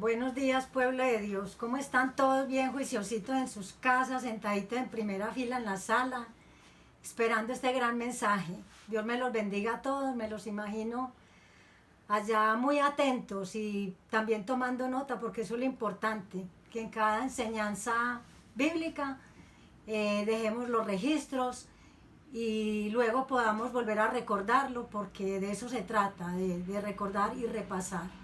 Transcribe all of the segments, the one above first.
Buenos días, pueblo de Dios. ¿Cómo están todos bien juiciositos en sus casas, sentaditos en primera fila en la sala, esperando este gran mensaje? Dios me los bendiga a todos, me los imagino allá muy atentos y también tomando nota, porque eso es lo importante, que en cada enseñanza bíblica dejemos los registros y luego podamos volver a recordarlo, porque de eso se trata, de recordar y repasar.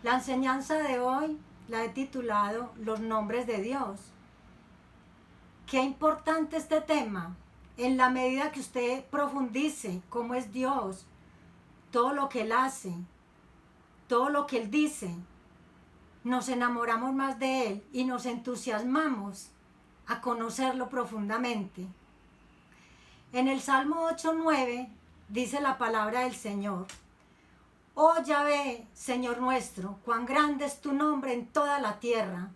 La enseñanza de hoy la he titulado Los nombres de Dios. Qué importante este tema. En la medida que usted profundice cómo es Dios, todo lo que Él hace, todo lo que Él dice, nos enamoramos más de Él y nos entusiasmamos a conocerlo profundamente. En el Salmo 8:9 dice la palabra del Señor: Oh Yahvé, Señor nuestro, cuán grande es tu nombre en toda la tierra.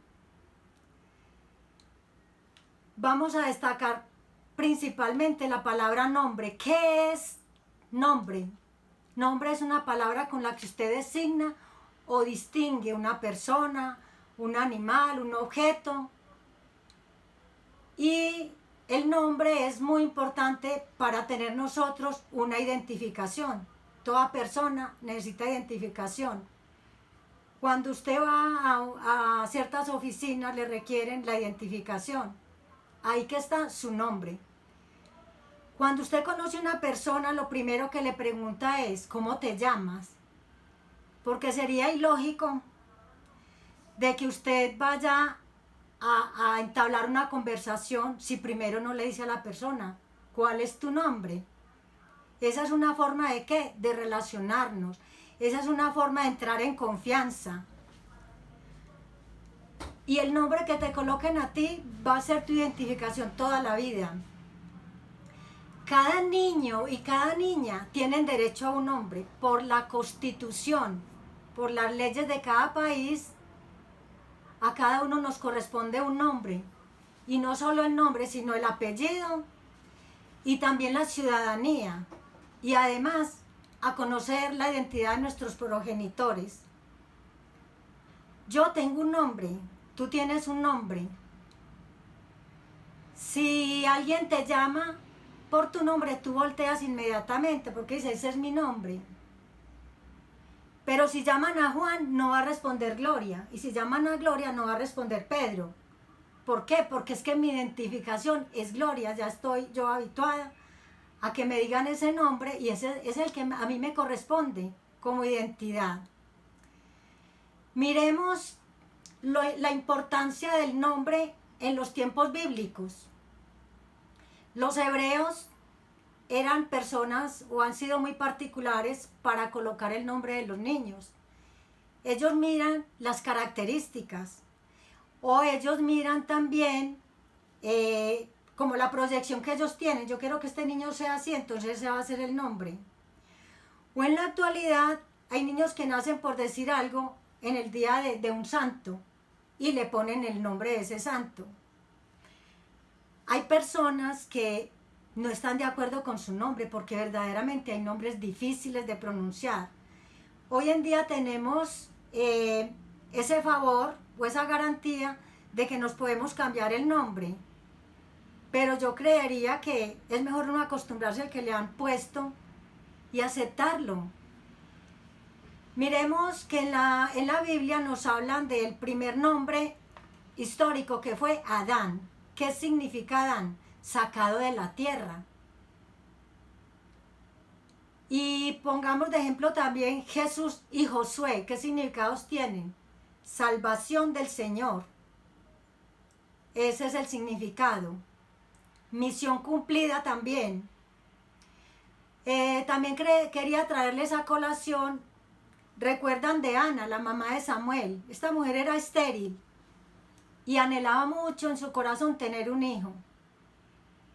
Vamos a destacar principalmente la palabra nombre. ¿Qué es nombre? Nombre es una palabra con la que usted designa o distingue una persona, un animal, un objeto. Y el nombre es muy importante para tener nosotros una identificación. Toda persona necesita identificación. Cuando usted va a ciertas oficinas le requieren la identificación. Ahí que está su nombre. Cuando usted conoce a una persona, lo primero que le pregunta es: ¿cómo te llamas? Porque sería ilógico de que usted vaya a entablar una conversación si primero no le dice a la persona ¿cuál es tu nombre? Esa es una forma de ¿qué? De relacionarnos. Esa es una forma de entrar en confianza. Y el nombre que te coloquen a ti va a ser tu identificación toda la vida. Cada niño y cada niña tienen derecho a un nombre por la Constitución, por las leyes de cada país. A cada uno nos corresponde un nombre. Y no solo el nombre, sino el apellido y también la ciudadanía. Y además a conocer la identidad de nuestros progenitores. Yo tengo un nombre, tú tienes un nombre. Si alguien te llama por tu nombre, tú volteas inmediatamente porque dices: ese es mi nombre. Pero si llaman a Juan, no va a responder Gloria. Y si llaman a Gloria, no va a responder Pedro. ¿Por qué? Porque es que mi identificación es Gloria. Ya estoy yo habituada a que me digan ese nombre y ese es el que a mí me corresponde como identidad. Miremos la importancia del nombre en los tiempos bíblicos. Los hebreos eran personas o han sido muy particulares para colocar el nombre de los niños. Ellos miran las características o ellos miran también como la proyección que ellos tienen. Yo quiero que este niño sea así, entonces ese va a ser el nombre. O en la actualidad hay niños que nacen, por decir algo, en el día de un santo y le ponen el nombre de ese santo. Hay personas que no están de acuerdo con su nombre porque verdaderamente hay nombres difíciles de pronunciar. Hoy en día tenemos ese favor o esa garantía de que nos podemos cambiar el nombre, pero yo creería que es mejor no acostumbrarse al que le han puesto y aceptarlo. Miremos que en la Biblia nos hablan del primer nombre histórico, que fue Adán. ¿Qué significa Adán? Sacado de la tierra. Y pongamos de ejemplo también Jesús y Josué. ¿Qué significados tienen? Salvación del Señor. Ese es el significado. Misión cumplida también. También quería traerles a colación. ¿Recuerdan de Ana, la mamá de Samuel? Esta mujer era estéril y anhelaba mucho en su corazón tener un hijo.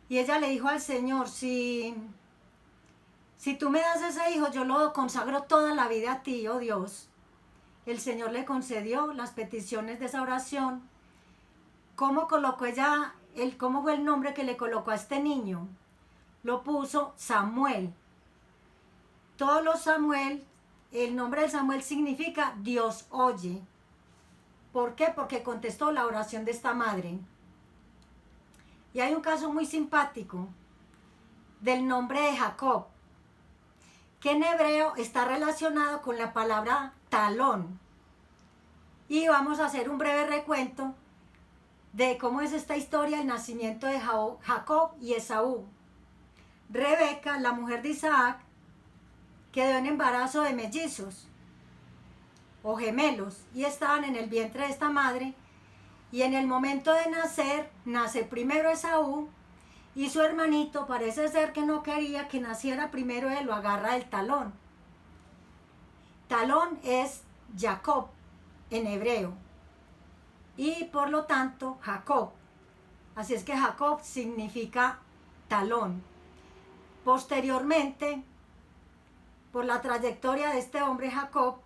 Y ella le dijo al Señor: si tú me das ese hijo, yo lo consagro toda la vida a ti, oh Dios. El Señor le concedió las peticiones de esa oración. ¿Cómo colocó ella, cómo fue el nombre que le colocó a este niño? Lo puso Samuel. Todos los Samuel, el nombre de Samuel significa Dios oye. ¿Por qué? Porque contestó la oración de esta madre. Y hay un caso muy simpático del nombre de Jacob, que en hebreo está relacionado con la palabra talón. Y vamos a hacer un breve recuento de cómo es esta historia, el nacimiento de Jacob y Esaú. Rebeca, la mujer de Isaac, quedó en embarazo de mellizos o gemelos y estaban en el vientre de esta madre, y en el momento de nacer, nace primero Esaú y su hermanito parece ser que no quería que naciera primero él, lo agarra del talón. Talón es Jacob en hebreo y por lo tanto Jacob. Así es que Jacob significa talón. Posteriormente, por la trayectoria de este hombre Jacob,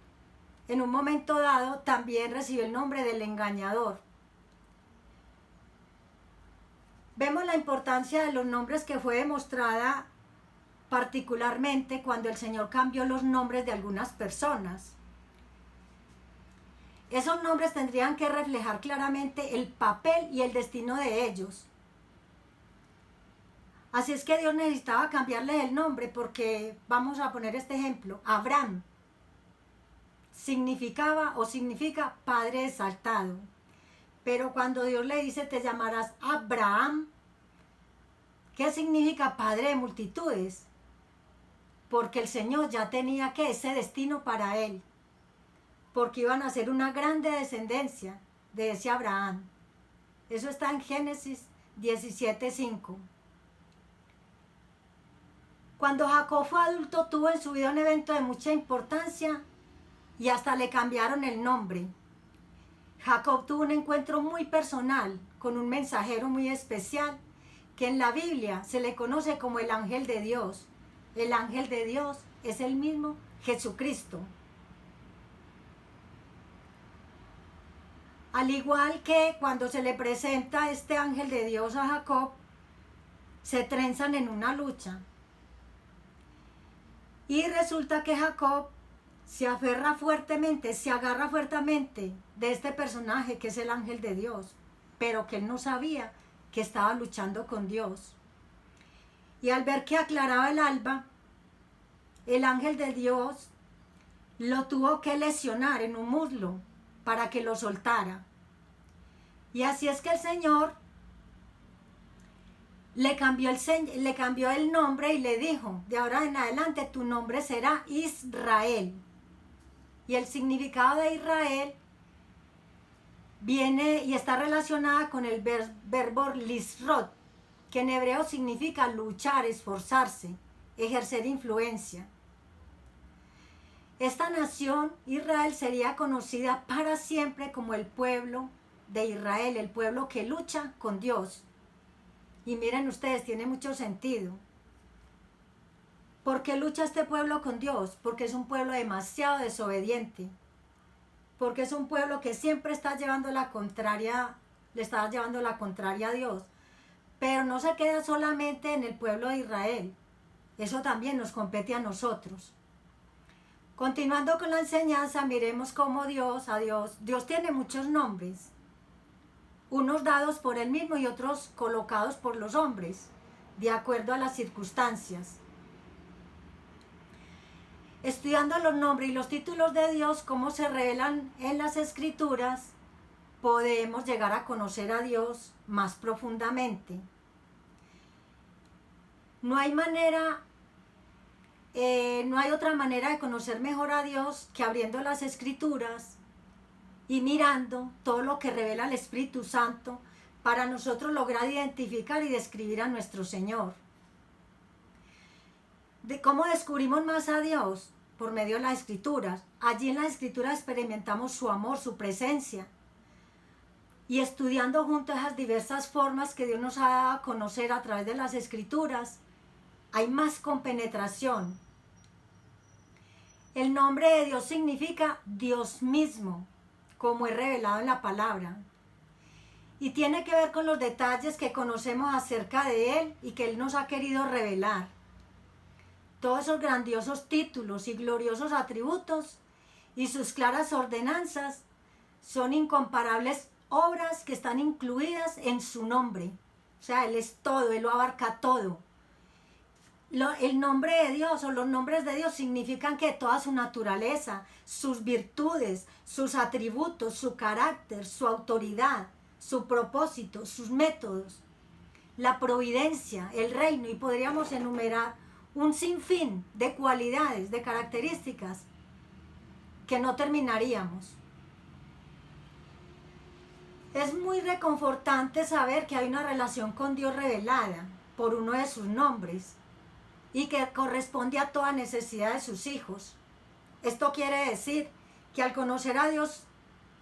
en un momento dado también recibió el nombre del engañador. Vemos la importancia de los nombres que fue demostrada particularmente cuando el Señor cambió los nombres de algunas personas. Esos nombres tendrían que reflejar claramente el papel y el destino de ellos. Así es que Dios necesitaba cambiarle el nombre porque, vamos a poner este ejemplo, Abraham significaba o significa padre exaltado. Pero cuando Dios le dice te llamarás Abraham, ¿qué significa padre de multitudes? Porque el Señor ya tenía que ese destino para él. Porque iban a ser una grande descendencia de ese Abraham. Eso está en Génesis 17:5. Cuando Jacob fue adulto tuvo en su vida un evento de mucha importancia y hasta le cambiaron el nombre. Jacob tuvo un encuentro muy personal con un mensajero muy especial que en la Biblia se le conoce como el ángel de Dios. El ángel de Dios es el mismo Jesucristo. Al igual que cuando se le presenta este ángel de Dios a Jacob, se trenzan en una lucha. Y resulta que Jacob se aferra fuertemente, se agarra fuertemente de este personaje que es el ángel de Dios, pero que él no sabía que estaba luchando con Dios. Y al ver que aclaraba el alba, el ángel de Dios lo tuvo que lesionar en un muslo para que lo soltara. Y así es que el Señor le cambió el nombre y le dijo, de ahora en adelante tu nombre será Israel. Y el significado de Israel viene y está relacionada con el verbo lisrot, que en hebreo significa luchar, esforzarse, ejercer influencia. Esta nación, Israel, sería conocida para siempre como el pueblo de Israel, el pueblo que lucha con Dios. Y miren ustedes, tiene mucho sentido. ¿Por qué lucha este pueblo con Dios? Porque es un pueblo demasiado desobediente. Porque es un pueblo que siempre está llevando la contraria, le está llevando la contraria a Dios. Pero no se queda solamente en el pueblo de Israel. Eso también nos compete a nosotros. Continuando con la enseñanza, miremos cómo Dios tiene muchos nombres. Unos dados por él mismo y otros colocados por los hombres, de acuerdo a las circunstancias. Estudiando los nombres y los títulos de Dios, cómo se revelan en las Escrituras, podemos llegar a conocer a Dios más profundamente. No hay otra manera de conocer mejor a Dios que abriendo las Escrituras y mirando todo lo que revela el Espíritu Santo para nosotros lograr identificar y describir a nuestro Señor. ¿De cómo descubrimos más a Dios? Por medio de las Escrituras. Allí en las Escrituras experimentamos su amor, su presencia. Y estudiando juntos esas diversas formas que Dios nos ha dado a conocer a través de las Escrituras, hay más compenetración. El nombre de Dios significa Dios mismo, como es revelado en la palabra. Y tiene que ver con los detalles que conocemos acerca de Él y que Él nos ha querido revelar. Todos esos grandiosos títulos y gloriosos atributos y sus claras ordenanzas Son incomparables obras que están incluidas en su nombre. O sea, Él es todo, Él lo abarca todo. El nombre de Dios o los nombres de Dios significan que toda su naturaleza, sus virtudes, sus atributos, su carácter, su autoridad, su propósito, sus métodos, la providencia, el reino, y podríamos enumerar un sinfín de cualidades, de características que no terminaríamos. Es muy reconfortante saber que hay una relación con Dios revelada por uno de sus nombres y que corresponde a toda necesidad de sus hijos. Esto quiere decir que al conocer a Dios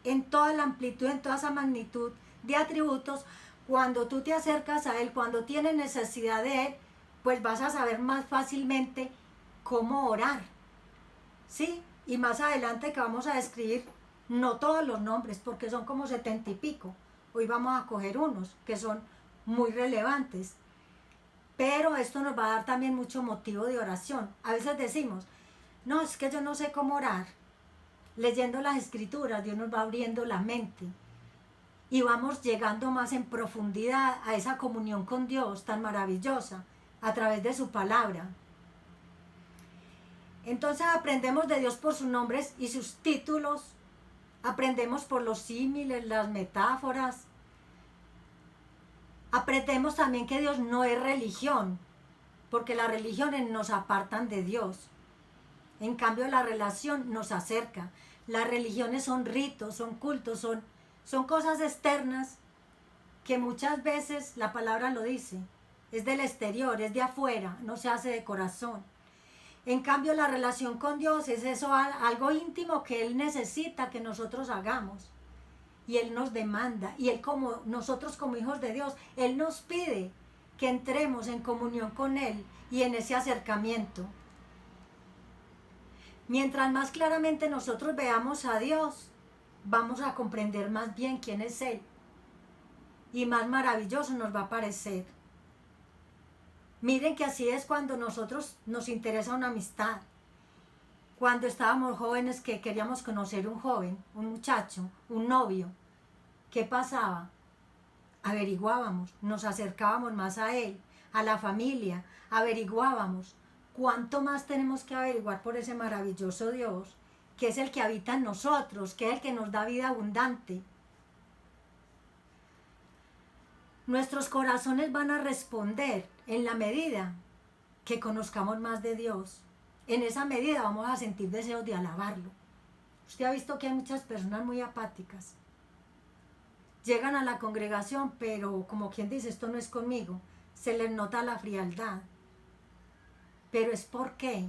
en toda la amplitud, en toda esa magnitud de atributos, cuando tú te acercas a Él, cuando tienes necesidad de Él, pues vas a saber más fácilmente cómo orar, ¿sí? Y más adelante que vamos a describir, no todos los nombres, porque son como 70 y pico. Hoy vamos a coger unos que son muy relevantes. Pero esto nos va a dar también mucho motivo de oración. A veces decimos, no, es que yo no sé cómo orar. Leyendo las escrituras, Dios nos va abriendo la mente. Y vamos llegando más en profundidad a esa comunión con Dios tan maravillosa a través de su palabra. Entonces aprendemos de Dios por sus nombres y sus títulos. Aprendemos por los símiles, las metáforas. Aprendemos también que Dios no es religión, porque las religiones nos apartan de Dios. En cambio, la relación nos acerca. Las religiones son ritos, son cultos, son cosas externas que muchas veces, la palabra lo dice, es del exterior, es de afuera, no se hace de corazón. En cambio, la relación con Dios es eso, algo íntimo que Él necesita que nosotros hagamos. Y Él nos demanda, y Él como nosotros como hijos de Dios, Él nos pide que entremos en comunión con Él y en ese acercamiento. Mientras más claramente nosotros veamos a Dios, vamos a comprender más bien quién es Él. Y más maravilloso nos va a parecer. Miren que así es cuando nosotros nos interesa una amistad. Cuando estábamos jóvenes que queríamos conocer un joven, un muchacho, un novio, ¿qué pasaba? Averiguábamos, nos acercábamos más a él, a la familia, averiguábamos. ¿Cuánto más tenemos que averiguar por ese maravilloso Dios, que es el que habita en nosotros, que es el que nos da vida abundante? Nuestros corazones van a responder en la medida que conozcamos más de Dios. En esa medida vamos a sentir deseos de alabarlo. Usted ha visto que hay muchas personas muy apáticas. Llegan a la congregación, pero como quien dice, esto no es conmigo. Se les nota la frialdad. Pero es ¿por qué?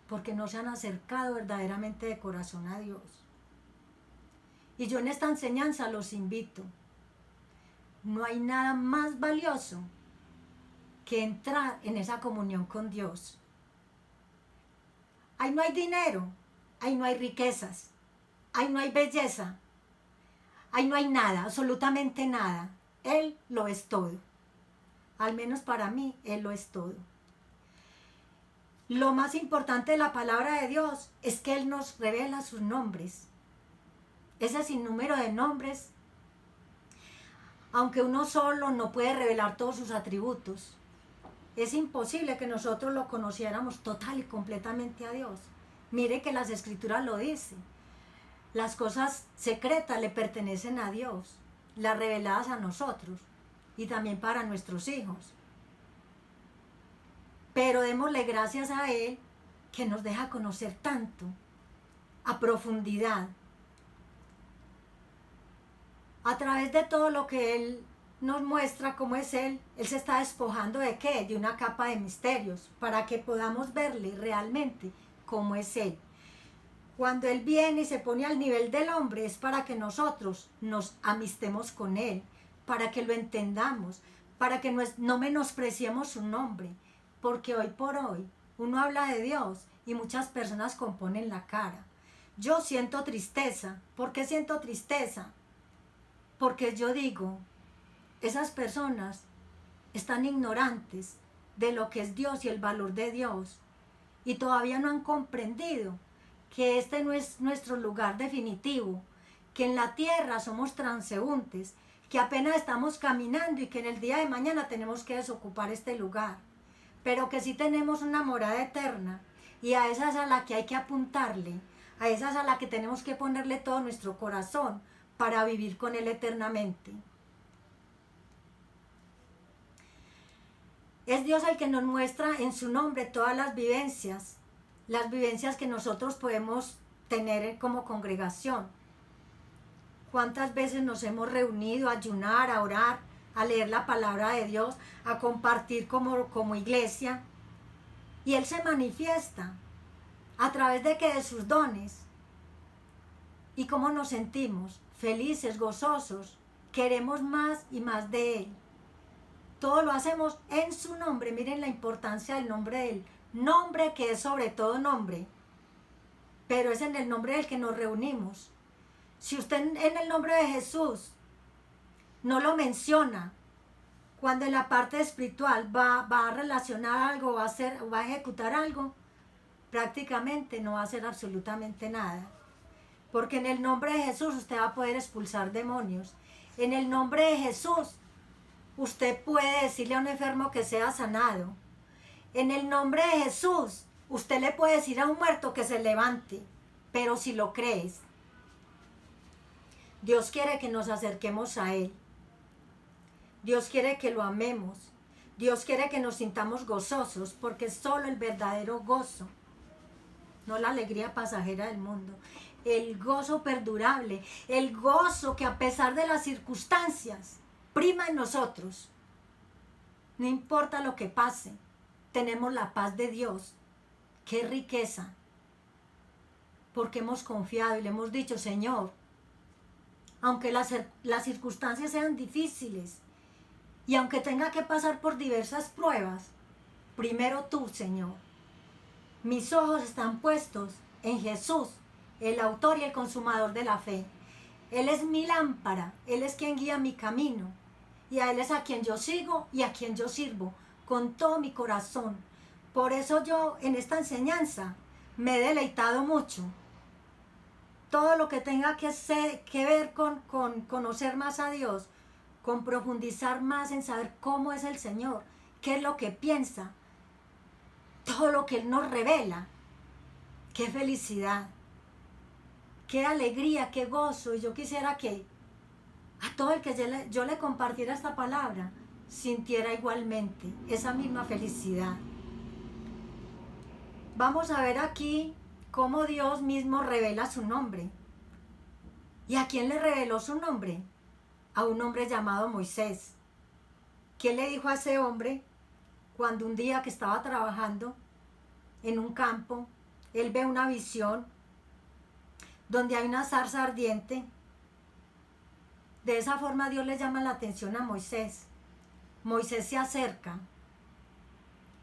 Porque no se han acercado verdaderamente de corazón a Dios. Y yo en esta enseñanza los invito. No hay nada más valioso que entrar en esa comunión con Dios. Ahí no hay dinero, ahí no hay riquezas, ahí no hay belleza, ahí no hay nada, absolutamente nada. Él lo es todo. Al menos para mí, Él lo es todo. Lo más importante de la palabra de Dios es que Él nos revela sus nombres. Ese sinnúmero de nombres, aunque uno solo no puede revelar todos sus atributos. Es imposible que nosotros lo conociéramos total y completamente a Dios. Mire que las Escrituras lo dicen. Las cosas secretas le pertenecen a Dios, las reveladas a nosotros y también para nuestros hijos. Pero démosle gracias a Él que nos deja conocer tanto, a profundidad. A través de todo lo que Él nos muestra cómo es Él se está despojando ¿de qué? De una capa de misterios, para que podamos verle realmente cómo es Él. Cuando Él viene y se pone al nivel del hombre, es para que nosotros nos amistemos con Él, para que lo entendamos, para que no menospreciemos su nombre, porque hoy por hoy uno habla de Dios y muchas personas componen la cara. Yo siento tristeza. ¿Por qué siento tristeza? Porque yo digo, esas personas están ignorantes de lo que es Dios y el valor de Dios y todavía no han comprendido que este no es nuestro lugar definitivo, que en la tierra somos transeúntes, que apenas estamos caminando y que en el día de mañana tenemos que desocupar este lugar, pero que sí tenemos una morada eterna y a esa es a la que hay que apuntarle, a esa es a la que tenemos que ponerle todo nuestro corazón para vivir con Él eternamente. Es Dios el que nos muestra en su nombre todas las vivencias que nosotros podemos tener como congregación. ¿Cuántas veces nos hemos reunido a ayunar, a orar, a leer la palabra de Dios, a compartir como iglesia? Y Él se manifiesta a través de sus dones. ¿Y cómo nos sentimos? Felices, gozosos, queremos más y más de Él. Todo lo hacemos en su nombre. Miren la importancia del nombre de Él. Nombre que es sobre todo nombre. Pero es en el nombre del que nos reunimos. Si usted en el nombre de Jesús no lo menciona, cuando en la parte espiritual va a relacionar algo, va a ejecutar algo, prácticamente no va a hacer absolutamente nada. Porque en el nombre de Jesús usted va a poder expulsar demonios. En el nombre de Jesús usted puede decirle a un enfermo que sea sanado. En el nombre de Jesús usted le puede decir a un muerto que se levante, pero si lo crees. Dios quiere que nos acerquemos a Él. Dios quiere que lo amemos. Dios quiere que nos sintamos gozosos, porque es solo el verdadero gozo, no la alegría pasajera del mundo. El gozo perdurable, el gozo que a pesar de las circunstancias prima en nosotros. No importa lo que pase, tenemos la paz de Dios. ¡Qué riqueza! Porque hemos confiado y le hemos dicho, Señor, aunque las circunstancias sean difíciles y aunque tenga que pasar por diversas pruebas, primero tú, Señor. Mis ojos están puestos en Jesús, el autor y el consumador de la fe. Él es mi lámpara, Él es quien guía mi camino y a Él es a quien yo sigo y a quien yo sirvo con todo mi corazón. Por eso yo en esta enseñanza me he deleitado mucho. Todo lo que tenga que ver con conocer más a Dios, con profundizar más en saber cómo es el Señor, qué es lo que piensa, todo lo que Él nos revela. ¡Qué felicidad! ¡Qué alegría! ¡Qué gozo! Y yo quisiera que a todo el que yo le compartiera esta palabra, sintiera igualmente esa misma felicidad. Vamos a ver aquí cómo Dios mismo revela su nombre. ¿Y a quién le reveló su nombre? A un hombre llamado Moisés. ¿Qué le dijo a ese hombre cuando un día que estaba trabajando en un campo, él ve una visión donde hay una zarza ardiente? De esa forma Dios le llama la atención a Moisés. Moisés se acerca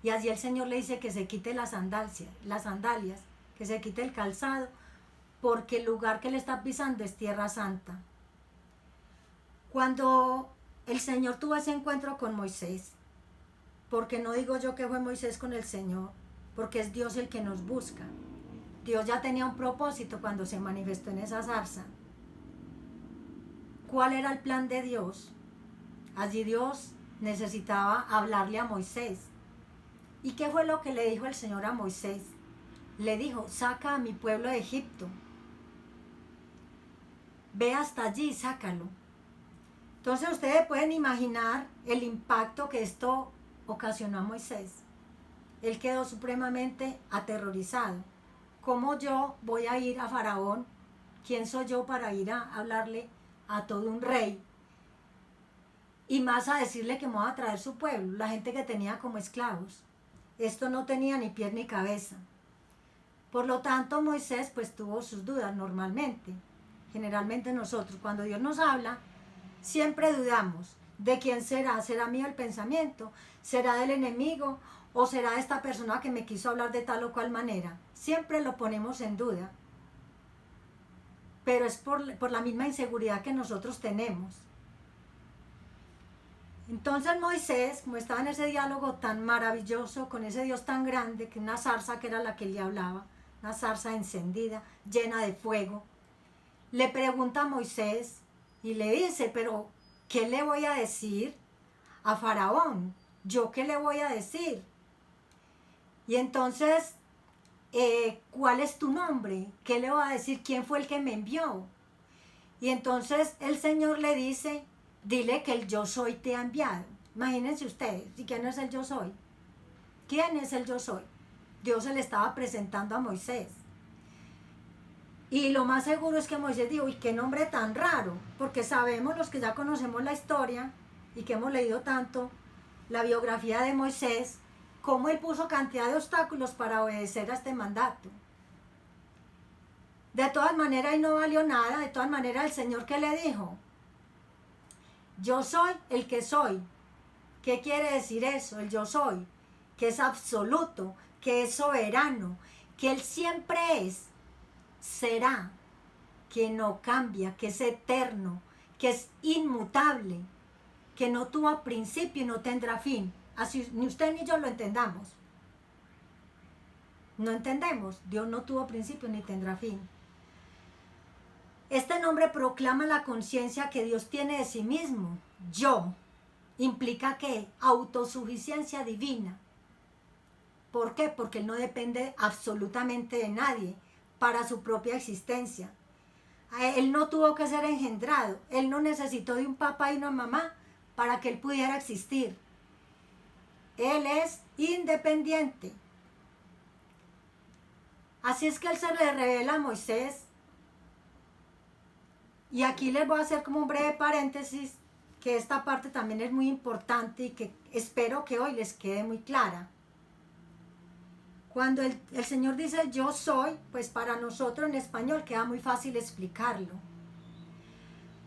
y allí el Señor le dice que se quite las sandalias, que se quite el calzado, porque el lugar que le está pisando es tierra santa. Cuando el Señor tuvo ese encuentro con Moisés, porque no digo yo que fue Moisés con el Señor, porque es Dios el que nos busca. Dios ya tenía un propósito cuando se manifestó en esa zarza. ¿Cuál era el plan de Dios? Allí Dios necesitaba hablarle a Moisés. ¿Y qué fue lo que le dijo el Señor a Moisés? Le dijo, saca a mi pueblo de Egipto. Ve hasta allí, sácalo. Entonces ustedes pueden imaginar el impacto que esto ocasionó a Moisés. Él quedó supremamente aterrorizado. ¿Cómo yo voy a ir a Faraón? ¿Quién soy yo para ir a hablarle a todo un rey? Y más a decirle que me va a traer su pueblo, la gente que tenía como esclavos. Esto no tenía ni pie ni cabeza. Por lo tanto, Moisés pues tuvo sus dudas normalmente. Generalmente nosotros, cuando Dios nos habla, siempre dudamos de quién será. ¿Será mío el pensamiento? ¿Será del enemigo? ¿O será de esta persona que me quiso hablar de tal o cual manera? Siempre lo ponemos en duda. Pero es por la misma inseguridad que nosotros tenemos. Entonces Moisés, como estaba en ese diálogo tan maravilloso con ese Dios tan grande, que una zarza que era la que le hablaba, una zarza encendida, llena de fuego, le pregunta a Moisés y le dice, pero ¿qué le voy a decir a Faraón? ¿Yo qué le voy a decir? Y entonces, ¿cuál es tu nombre? ¿Qué le voy a decir? ¿Quién fue el que me envió? Y entonces el Señor le dice, dile que el yo soy te ha enviado. Imagínense ustedes, ¿y quién es el yo soy? ¿Quién es el yo soy? Dios se le estaba presentando a Moisés. Y lo más seguro es que Moisés dijo, ¿y qué nombre tan raro? Porque sabemos, los que ya conocemos la historia y que hemos leído tanto la biografía de Moisés, cómo él puso cantidad de obstáculos para obedecer a este mandato. De todas maneras, y no valió nada. De todas maneras, el Señor, ¿qué le dijo? Yo soy el que soy. ¿Qué quiere decir eso? El yo soy, que es absoluto, que es soberano, que Él siempre es, será, que no cambia, que es eterno, que es inmutable, que no tuvo principio y no tendrá fin. Así ni usted ni yo lo entendamos. No entendemos. Dios no tuvo principio ni tendrá fin. Este nombre proclama la conciencia que Dios tiene de sí mismo. Yo. Implica que autosuficiencia divina. ¿Por qué? Porque Él no depende absolutamente de nadie para su propia existencia. Él no tuvo que ser engendrado. Él no necesitó de un papá y una mamá para que Él pudiera existir. Él es independiente. Así es que Él se le revela a Moisés. Y aquí les voy a hacer como un breve paréntesis, que esta parte también es muy importante y que espero que hoy les quede muy clara. Cuando el Señor dice yo soy, pues para nosotros en español queda muy fácil explicarlo.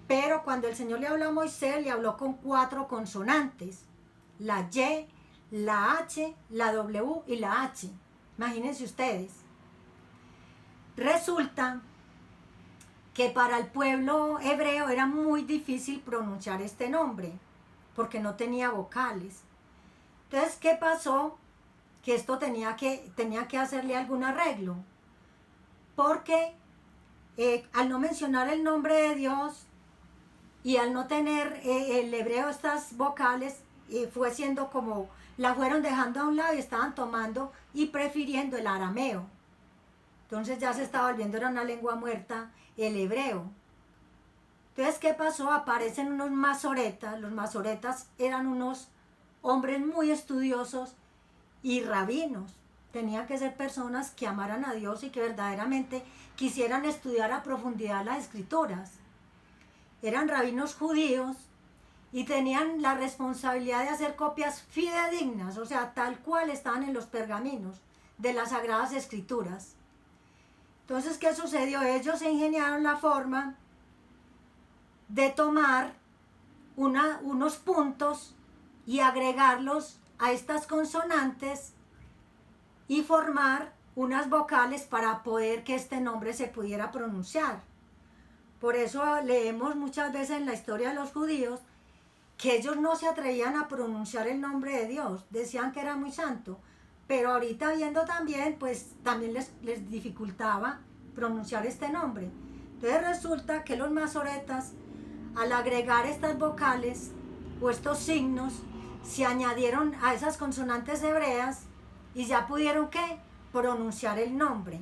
Pero cuando el Señor le habló a Moisés, le habló con 4 consonantes. La Y, la H, la W y la H. Imagínense ustedes. Resulta que para el pueblo hebreo era muy difícil pronunciar este nombre, porque no tenía vocales. Entonces, ¿qué pasó? Que esto tenía que hacerle algún arreglo, porque al no mencionar el nombre de Dios y al no tener el hebreo estas vocales, fue siendo como, la fueron dejando a un lado y estaban tomando y prefiriendo el arameo. Entonces ya se estaba volviendo, era una lengua muerta, el hebreo. Entonces, ¿qué pasó? Aparecen unos masoretas. Los masoretas eran unos hombres muy estudiosos y rabinos. Tenían que ser personas que amaran a Dios y que verdaderamente quisieran estudiar a profundidad las escrituras. Eran rabinos judíos y tenían la responsabilidad de hacer copias fidedignas, o sea, tal cual estaban en los pergaminos de las sagradas escrituras. Entonces, ¿qué sucedió? Ellos se ingeniaron la forma de tomar unos puntos y agregarlos a estas consonantes y formar unas vocales para poder que este nombre se pudiera pronunciar. Por eso leemos muchas veces en la historia de los judíos que ellos no se atrevían a pronunciar el nombre de Dios, decían que era muy santo, pero ahorita viendo también, pues también les dificultaba pronunciar este nombre. Entonces resulta que los masoretas, al agregar estas vocales o estos signos, se añadieron a esas consonantes hebreas y ya pudieron, ¿qué? Pronunciar el nombre.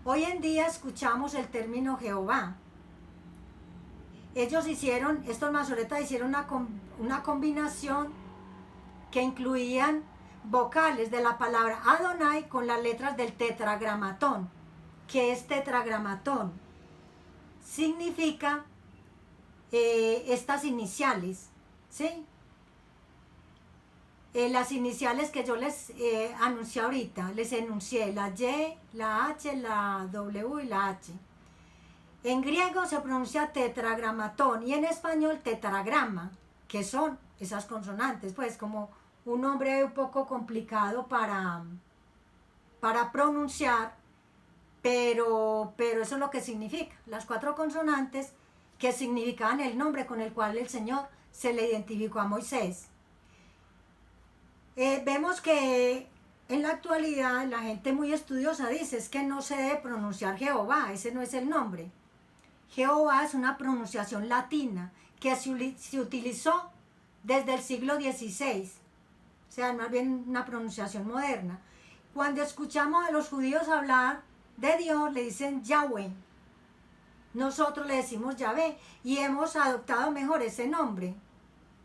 Hoy en día escuchamos el término Jehová. Estos masoretas hicieron una combinación que incluían vocales de la palabra Adonai con las letras del tetragramatón. ¿Qué es tetragramatón? Significa estas iniciales, ¿sí? Las iniciales que yo les anuncié ahorita, les enuncié la Y, la H, la W y la H. En griego se pronuncia tetragramatón y en español tetragrama, que son esas consonantes, pues como un nombre un poco complicado para pronunciar, pero eso es lo que significa, las 4 consonantes que significaban el nombre con el cual el Señor se le identificó a Moisés. Vemos que en la actualidad la gente muy estudiosa dice es que no se debe pronunciar Jehová, ese no es el nombre. Jehová es una pronunciación latina que se utilizó desde el siglo XVI, o sea, más bien una pronunciación moderna. Cuando escuchamos a los judíos hablar de Dios, le dicen Yahweh. Nosotros le decimos Yahvé y hemos adoptado mejor ese nombre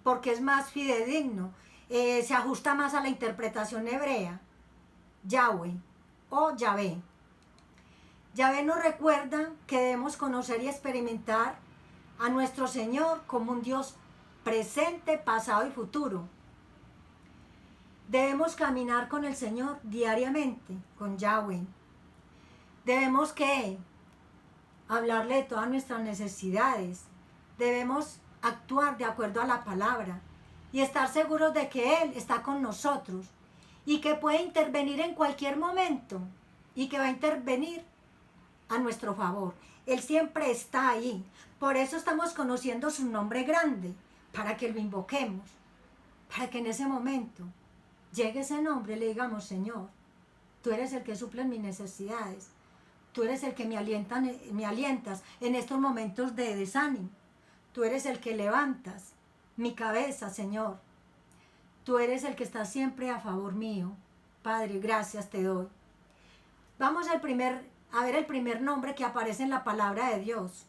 porque es más fidedigno, se ajusta más a la interpretación hebrea. Yahweh o Yahvé. Yahvé nos recuerda que debemos conocer y experimentar a nuestro Señor como un Dios presente, pasado y futuro. Debemos caminar con el Señor diariamente, con Yahweh. Debemos que hablarle de todas nuestras necesidades. Debemos actuar de acuerdo a la palabra y estar seguros de que Él está con nosotros y que puede intervenir en cualquier momento y que va a intervenir a nuestro favor. Él siempre está ahí. Por eso estamos conociendo su nombre grande, para que lo invoquemos, para que en ese momento llegue ese nombre y le digamos: Señor, tú eres el que suple mis necesidades. Tú eres el que me alientas en estos momentos de desánimo. Tú eres el que levantas mi cabeza, Señor. Tú eres el que está siempre a favor mío. Padre, gracias te doy. Vamos a ver el primer nombre que aparece en la palabra de Dios.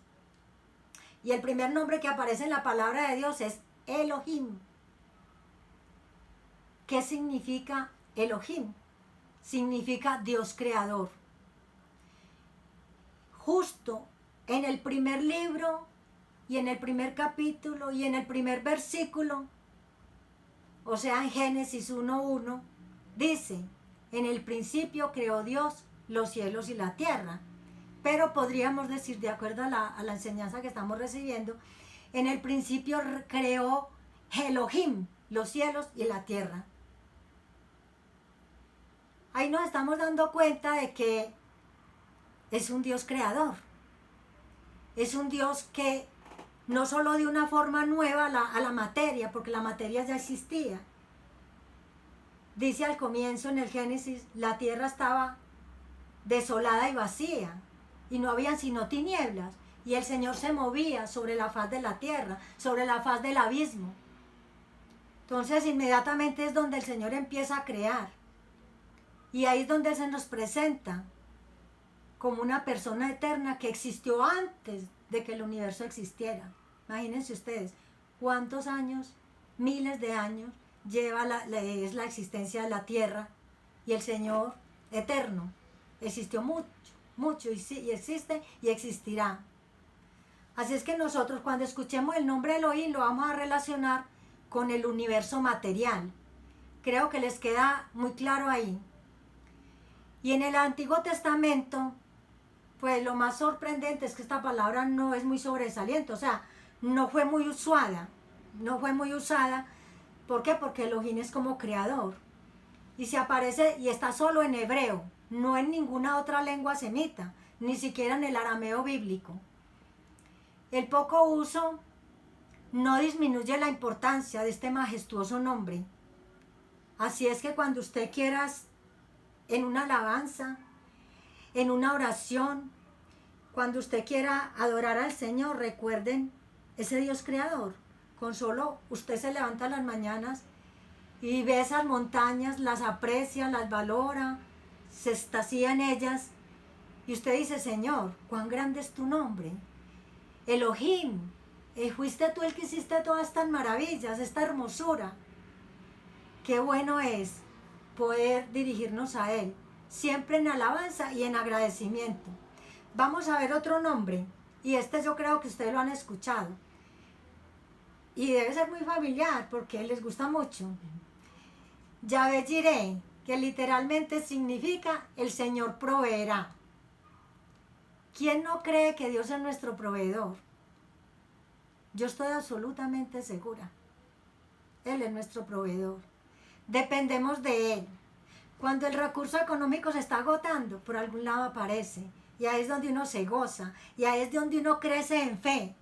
Y el primer nombre que aparece en la palabra de Dios es Elohim. ¿Qué significa Elohim? Significa Dios creador. Justo en el primer libro y en el primer capítulo y en el primer versículo, o sea, en Génesis 1:1, dice: en el principio creó Dios los cielos y la tierra. Pero podríamos decir, de acuerdo a la enseñanza que estamos recibiendo, en el principio creó Elohim, los cielos y la tierra. Ahí nos estamos dando cuenta de que es un Dios creador. Es un Dios que no solo dio una forma nueva a la materia, porque la materia ya existía. Dice al comienzo en el Génesis: la tierra estaba desolada y vacía, y no habían sino tinieblas, y el Señor se movía sobre la faz de la tierra, sobre la faz del abismo. Entonces inmediatamente es donde el Señor empieza a crear, y ahí es donde se nos presenta como una persona eterna que existió antes de que el universo existiera. Imagínense ustedes cuántos años, miles de años lleva es la existencia de la tierra, y el Señor eterno existió mucho y existe y existirá. Así es que nosotros, cuando escuchemos el nombre Elohim, lo vamos a relacionar con el universo material. Creo que les queda muy claro ahí. Y en el Antiguo Testamento, pues lo más sorprendente es que esta palabra no es muy sobresaliente, o sea, no fue muy usada. ¿Por qué? Porque Elohim es como creador. Y se aparece y está solo en hebreo, no en ninguna otra lengua semita, ni siquiera en el arameo bíblico. El poco uso no disminuye la importancia de este majestuoso nombre. Así es que cuando usted quiera, en una alabanza, en una oración, cuando usted quiera adorar al Señor, recuerden ese Dios creador. Con solo usted se levanta las mañanas y ve esas montañas, las aprecia, las valora, se extasía en ellas, y usted dice: Señor, cuán grande es tu nombre. Elohim, fuiste tú el que hiciste todas estas maravillas, esta hermosura. Qué bueno es poder dirigirnos a Él, siempre en alabanza y en agradecimiento. Vamos a ver otro nombre, y este yo creo que ustedes lo han escuchado, y debe ser muy familiar porque les gusta mucho. Yahvé Jireh, que literalmente significa el Señor proveerá. ¿Quién no cree que Dios es nuestro proveedor? Yo estoy absolutamente segura. Él es nuestro proveedor. Dependemos de Él. Cuando el recurso económico se está agotando, por algún lado aparece. Y ahí es donde uno se goza. Y ahí es donde uno crece en fe.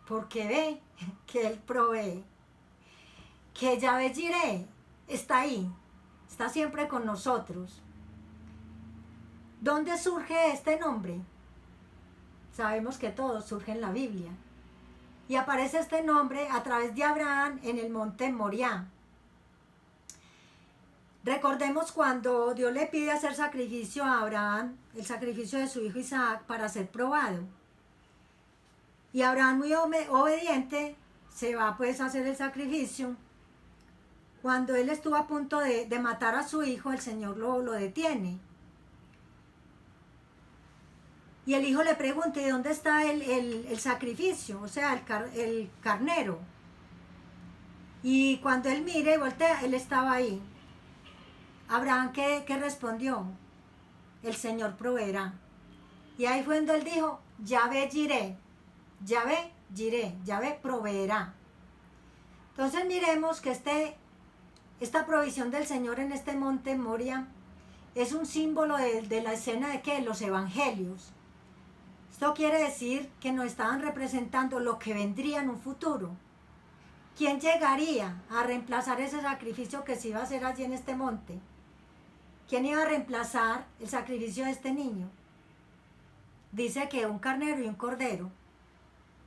Porque ve que Él provee. Que Yahvé Jireh está ahí. Está siempre con nosotros. ¿Dónde surge este nombre? Sabemos que todo surge en la Biblia. Y aparece este nombre a través de Abraham en el monte Moriah. Recordemos cuando Dios le pide hacer sacrificio a Abraham, el sacrificio de su hijo Isaac para ser probado. Y Abraham, muy obediente, se va pues a hacer el sacrificio. Cuando él estuvo a punto de matar a su hijo, el Señor lo detiene. Y el hijo le pregunta, ¿y dónde está el sacrificio? O sea, el carnero. Y cuando él mira y voltea, él estaba ahí. Abraham, ¿qué respondió? El Señor proveerá. Y ahí fue donde él dijo, Yahvé Jireh, Yahvé Jireh, Yahvé proveerá. Entonces miremos que esta provisión del Señor en este monte Moria es un símbolo de la escena de ¿qué? Los evangelios. Esto quiere decir que nos estaban representando lo que vendría en un futuro. ¿Quién llegaría a reemplazar ese sacrificio que se iba a hacer allí en este monte? ¿Quién iba a reemplazar el sacrificio de este niño? Dice que un carnero y un cordero,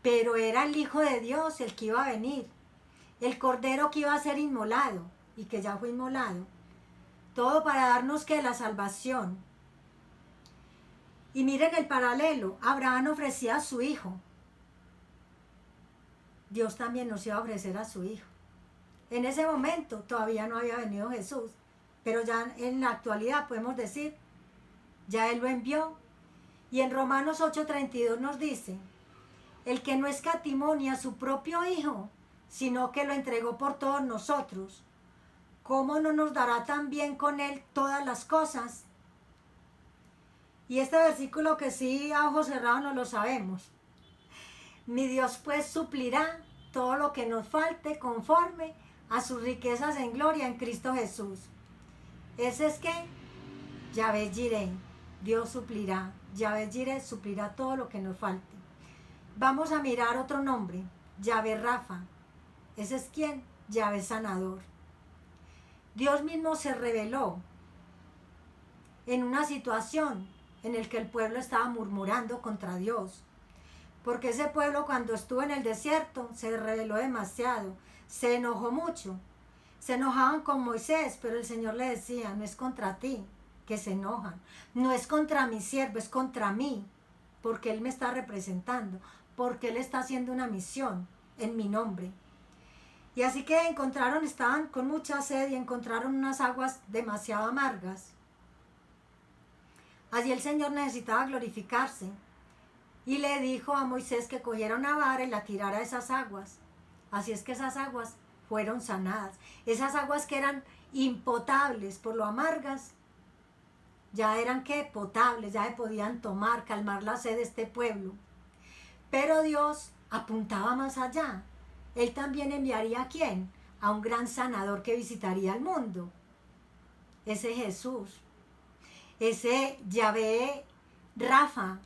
pero era el Hijo de Dios el que iba a venir, el cordero que iba a ser inmolado y que ya fue inmolado. Todo para darnos que la salvación. Y miren el paralelo, Abraham ofrecía a su hijo. Dios también nos iba a ofrecer a su hijo. En ese momento todavía no había venido Jesús, pero ya en la actualidad podemos decir, ya Él lo envió. Y en Romanos 8:32 nos dice, el que no escatimó ni a su propio hijo, sino que lo entregó por todos nosotros, ¿cómo no nos dará también con Él todas las cosas? Y este versículo que sí a ojos cerrados no lo sabemos. Mi Dios pues suplirá todo lo que nos falte conforme a sus riquezas en gloria en Cristo Jesús. Ese es que Yahvé Jireh, Dios suplirá. Yahvé Jireh suplirá todo lo que nos falte. Vamos a mirar otro nombre, Yahvé Rafa. Ese es quien, Yahvé Sanador. Dios mismo se reveló en una situación en la que el pueblo estaba murmurando contra Dios. Porque ese pueblo cuando estuvo en el desierto se rebeló demasiado, se enojó mucho. Se enojaban con Moisés, pero el Señor le decía, no es contra ti que se enojan, no es contra mi siervo, es contra mí, porque Él me está representando, porque Él está haciendo una misión en mi nombre. Y así que estaban con mucha sed y encontraron unas aguas demasiado amargas. Allí el Señor necesitaba glorificarse y le dijo a Moisés que cogiera una vara y la tirara a esas aguas. Así es que esas aguas fueron sanadas. Esas aguas que eran impotables por lo amargas, ya eran ¿qué? Potables, ya se podían tomar, calmar la sed de este pueblo. Pero Dios apuntaba más allá. Él también enviaría ¿a quién? A un gran sanador que visitaría el mundo. Ese Jesús. Ese Yahvé Rafa,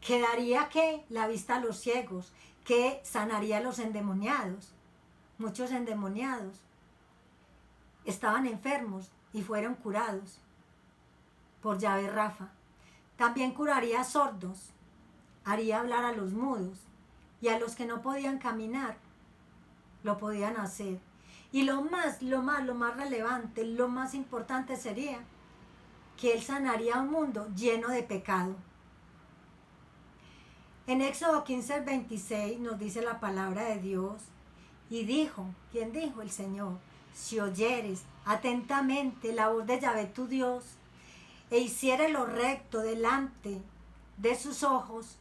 que daría ¿qué? La vista a los ciegos, que sanaría a los endemoniados. Muchos endemoniados estaban enfermos y fueron curados por Yahvé Rafa. También curaría a sordos, haría hablar a los mudos y a los que no podían caminar, lo podían hacer. Y lo más relevante, lo más importante sería que Él sanaría un mundo lleno de pecado. En Éxodo 15:26 nos dice la palabra de Dios, y dijo, ¿quién dijo? El Señor, si oyeres atentamente la voz de Yahvé tu Dios, e hicieres lo recto delante de sus ojos,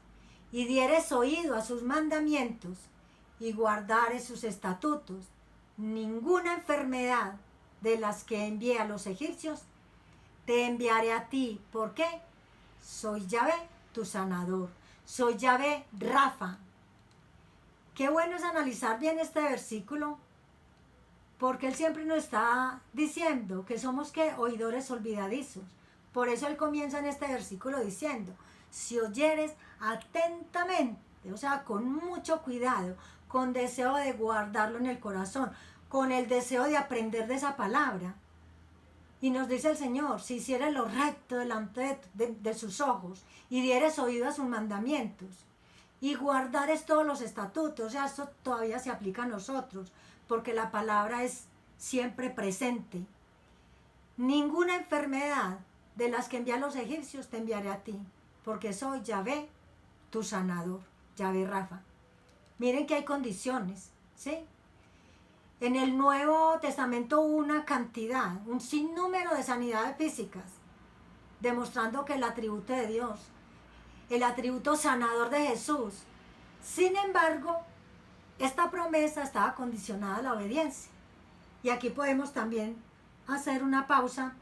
y dieres oído a sus mandamientos, y guardares sus estatutos, ninguna enfermedad de las que envié a los egipcios, te enviaré a ti. ¿Por qué? Soy Yahvé, tu sanador. Soy Yahvé Rafa. Qué bueno es analizar bien este versículo, porque Él siempre nos está diciendo que somos ¿qué? Oidores olvidadizos. Por eso Él comienza en este versículo diciendo, si oyeres atentamente, o sea, con mucho cuidado, con deseo de guardarlo en el corazón, con el deseo de aprender de esa palabra. Y nos dice el Señor, si hicieres lo recto delante de sus ojos y dieres oído a sus mandamientos y guardares todos los estatutos, o sea, esto todavía se aplica a nosotros, porque la palabra es siempre presente. Ninguna enfermedad de las que envía a los egipcios te enviaré a ti, porque soy Yahvé, tu sanador, Yahvé Rafa. Miren que hay condiciones, ¿sí? En el Nuevo Testamento hubo una cantidad, un sinnúmero de sanidades físicas, demostrando que el atributo de Dios, el atributo sanador de Jesús. Sin embargo, esta promesa estaba condicionada a la obediencia. Y aquí podemos también hacer una pausa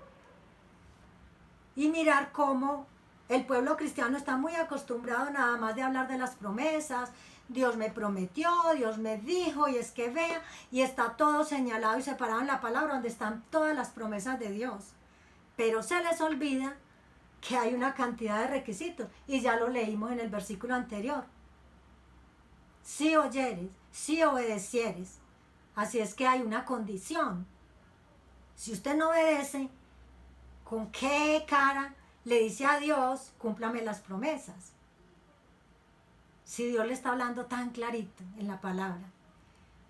y mirar cómo el pueblo cristiano está muy acostumbrado nada más de hablar de las promesas. Dios me prometió, Dios me dijo, y es que vea, y está todo señalado y separado en la palabra donde están todas las promesas de Dios. Pero se les olvida que hay una cantidad de requisitos, y ya lo leímos en el versículo anterior. Si oyeres, si obedecieres. Así es que hay una condición. Si usted no obedece, ¿con qué cara le dice a Dios, cúmplame las promesas? Si Dios le está hablando tan clarito en la palabra.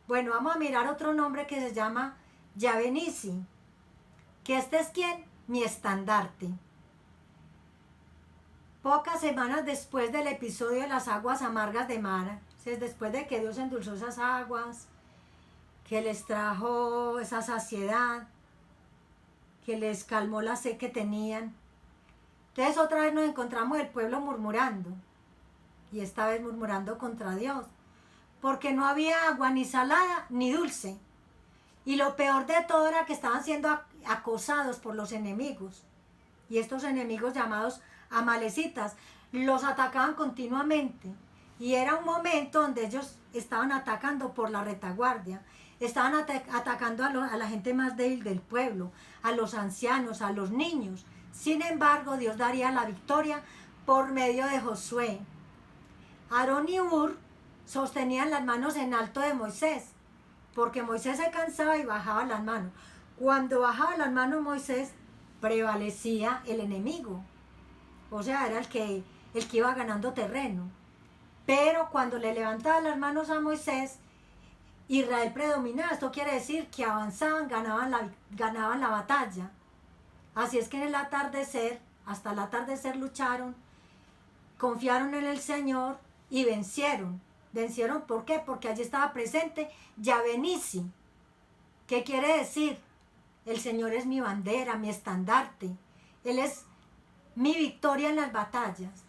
Bueno, vamos a mirar otro nombre que se llama Yahvé Nisi, que este es ¿quién? Mi estandarte. Pocas semanas después del episodio de las aguas amargas de Mara, después de que Dios endulzó esas aguas, que les trajo esa saciedad, que les calmó la sed que tenían. Entonces otra vez nos encontramos el pueblo murmurando, y esta vez murmurando contra Dios, porque no había agua ni salada ni dulce. Y lo peor de todo era que estaban siendo acosados por los enemigos. Y estos enemigos llamados amalecitas los atacaban continuamente. Y era un momento donde ellos estaban atacando por la retaguardia. Estaban atacando a la gente más débil del pueblo, a los ancianos, a los niños. Sin embargo, Dios daría la victoria por medio de Josué. Aarón y Hur sostenían las manos en alto de Moisés, porque Moisés se cansaba y bajaba las manos. Cuando bajaba las manos Moisés, prevalecía el enemigo. O sea, era el que iba ganando terreno. Pero cuando le levantaba las manos a Moisés, Israel predominaba. Esto quiere decir que avanzaban, ganaban la batalla. Así es que en el atardecer, hasta el atardecer lucharon, confiaron en el Señor y vencieron. ¿Vencieron por qué? Porque allí estaba presente Yahvé Nisi. ¿Qué quiere decir? El Señor es mi bandera, mi estandarte. Él es mi victoria en las batallas.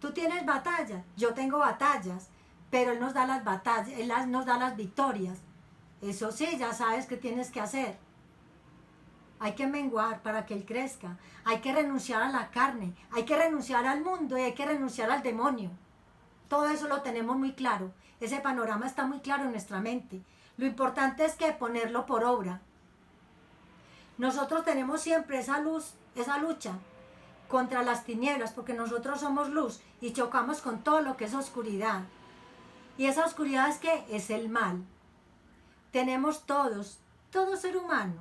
Tú tienes batallas, yo tengo batallas, pero Él nos da las batallas, Él nos da las victorias. Eso sí, ya sabes qué tienes que hacer. Hay que menguar para que Él crezca. Hay que renunciar a la carne, hay que renunciar al mundo y hay que renunciar al demonio. Todo eso lo tenemos muy claro. Ese panorama está muy claro en nuestra mente. Lo importante es que ponerlo por obra. Nosotros tenemos siempre esa luz, esa lucha contra las tinieblas, porque nosotros somos luz y chocamos con todo lo que es oscuridad. Y esa oscuridad es ¿qué? Es el mal. Tenemos todo ser humano,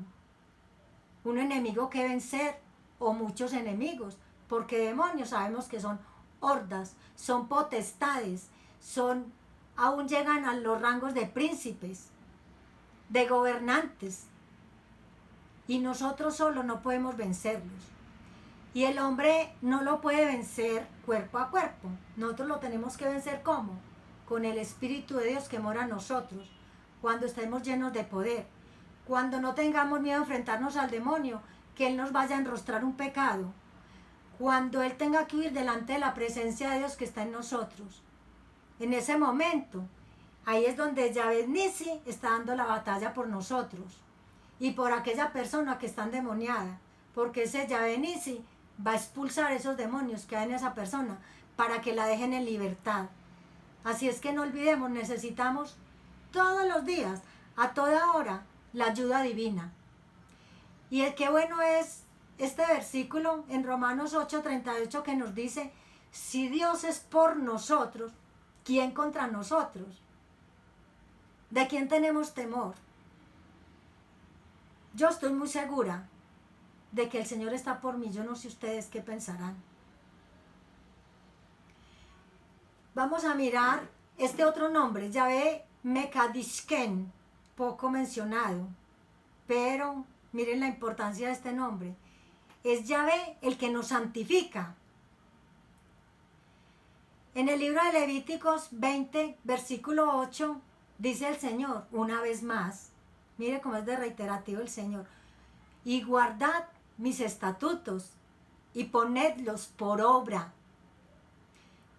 un enemigo que vencer o muchos enemigos, porque demonios sabemos que son hordas, son potestades, aún llegan a los rangos de príncipes, de gobernantes, y nosotros solo no podemos vencerlos. Y el hombre no lo puede vencer cuerpo a cuerpo. Nosotros lo tenemos que vencer ¿cómo? Con el Espíritu de Dios que mora en nosotros, cuando estemos llenos de poder, cuando no tengamos miedo a enfrentarnos al demonio, que Él nos vaya a enrostrar un pecado, cuando Él tenga que huir delante de la presencia de Dios que está en nosotros. En ese momento, ahí es donde Yahvé Nisi está dando la batalla por nosotros y por aquella persona que está endemoniada, porque ese Yahvé Nisi va a expulsar esos demonios que hay en esa persona para que la dejen en libertad. Así es que no olvidemos, necesitamos todos los días, a toda hora, la ayuda divina. Y qué bueno es este versículo en Romanos 8:38 que nos dice, si Dios es por nosotros, ¿quién contra nosotros? ¿De quién tenemos temor? Yo estoy muy segura de que el Señor está por mí. Yo no sé ustedes qué pensarán. Vamos a mirar este otro nombre, Yahvé Mekadishken, poco mencionado, pero miren la importancia de este nombre. Es Yahvé el que nos santifica. En el libro de Levíticos 20, versículo 8, dice el Señor, una vez más, mire cómo es de reiterativo el Señor, y guardad mis estatutos y ponedlos por obra.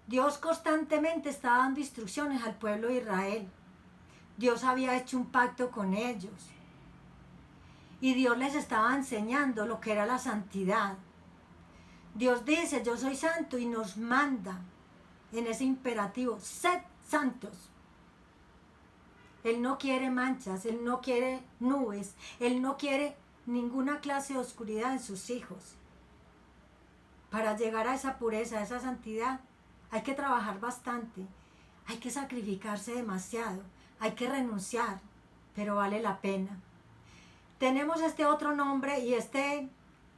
Dios constantemente estaba dando instrucciones al pueblo de Israel. Dios había hecho un pacto con ellos. Y Dios les estaba enseñando lo que era la santidad. Dios dice, yo soy santo, y nos manda en ese imperativo, sed santos. Él no quiere manchas, Él no quiere nubes, Él no quiere ninguna clase de oscuridad en sus hijos. Para llegar a esa pureza, a esa santidad, hay que trabajar bastante, hay que sacrificarse demasiado, hay que renunciar, pero vale la pena. Tenemos este otro nombre y este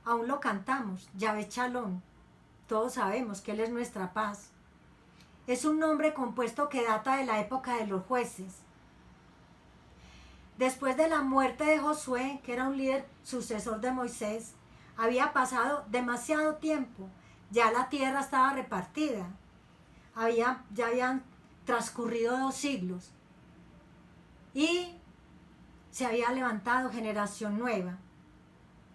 aún lo cantamos, Yahvé Shalom. Todos sabemos que Él es nuestra paz. Es un nombre compuesto que data de la época de los jueces. Después de la muerte de Josué, que era un líder sucesor de Moisés, había pasado demasiado tiempo. Ya la tierra estaba repartida. Ya habían transcurrido 2 siglos. Y se había levantado generación nueva,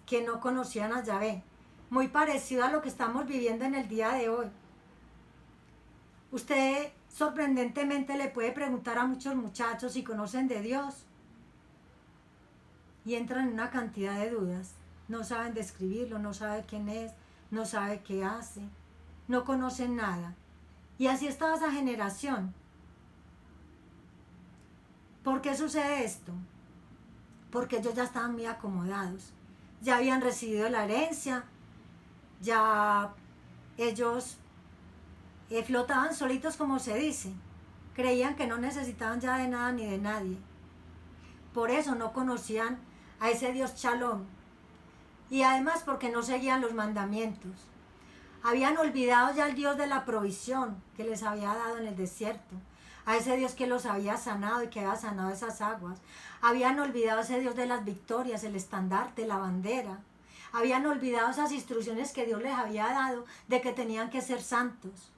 que no conocían a Yahvé. Muy parecido a lo que estamos viviendo en el día de hoy. Usted sorprendentemente le puede preguntar a muchos muchachos si conocen de Dios y entran en una cantidad de dudas. No saben describirlo, no saben quién es, no saben qué hace, no conocen nada. Y así estaba esa generación. ¿Por qué sucede esto? Porque ellos ya estaban muy acomodados, ya habían recibido la herencia, ya ellos flotaban solitos, como se dice. Creían que no necesitaban ya de nada ni de nadie. Por eso no conocían a ese Dios Shalom. Y además porque no seguían los mandamientos. Habían olvidado ya al Dios de la provisión que les había dado en el desierto. A ese Dios que los había sanado y que había sanado esas aguas. Habían olvidado a ese Dios de las victorias, el estandarte, la bandera. Habían olvidado esas instrucciones que Dios les había dado de que tenían que ser santos.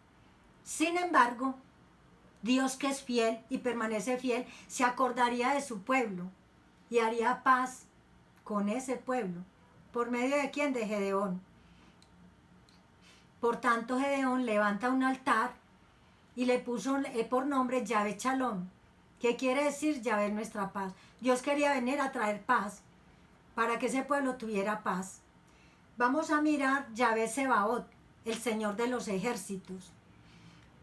Sin embargo, Dios, que es fiel y permanece fiel, se acordaría de su pueblo y haría paz con ese pueblo. ¿Por medio de quién? De Gedeón. Por tanto, Gedeón levanta un altar y le puso por nombre Yahvé Shalom, que quiere decir Yahvé nuestra paz. Dios quería venir a traer paz para que ese pueblo tuviera paz. Vamos a mirar Yahvé Sebaot, el Señor de los ejércitos.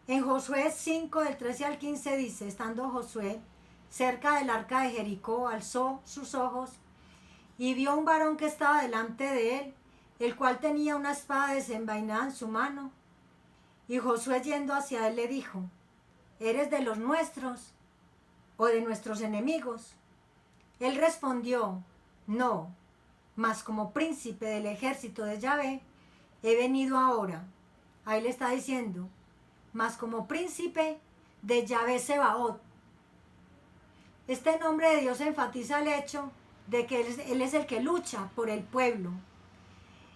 En Josué 5, del 13 al 15 dice, estando Josué cerca del arca de Jericó, alzó sus ojos y vio un varón que estaba delante de él, el cual tenía una espada desenvainada en su mano. Y Josué, yendo hacia él, le dijo, ¿eres de los nuestros o de nuestros enemigos? Él respondió, no, mas como príncipe del ejército de Yahvé he venido ahora. Ahí le está diciendo, mas como príncipe de Yahvé Sebaot. Este nombre de Dios enfatiza el hecho de que Él es el que lucha por el pueblo.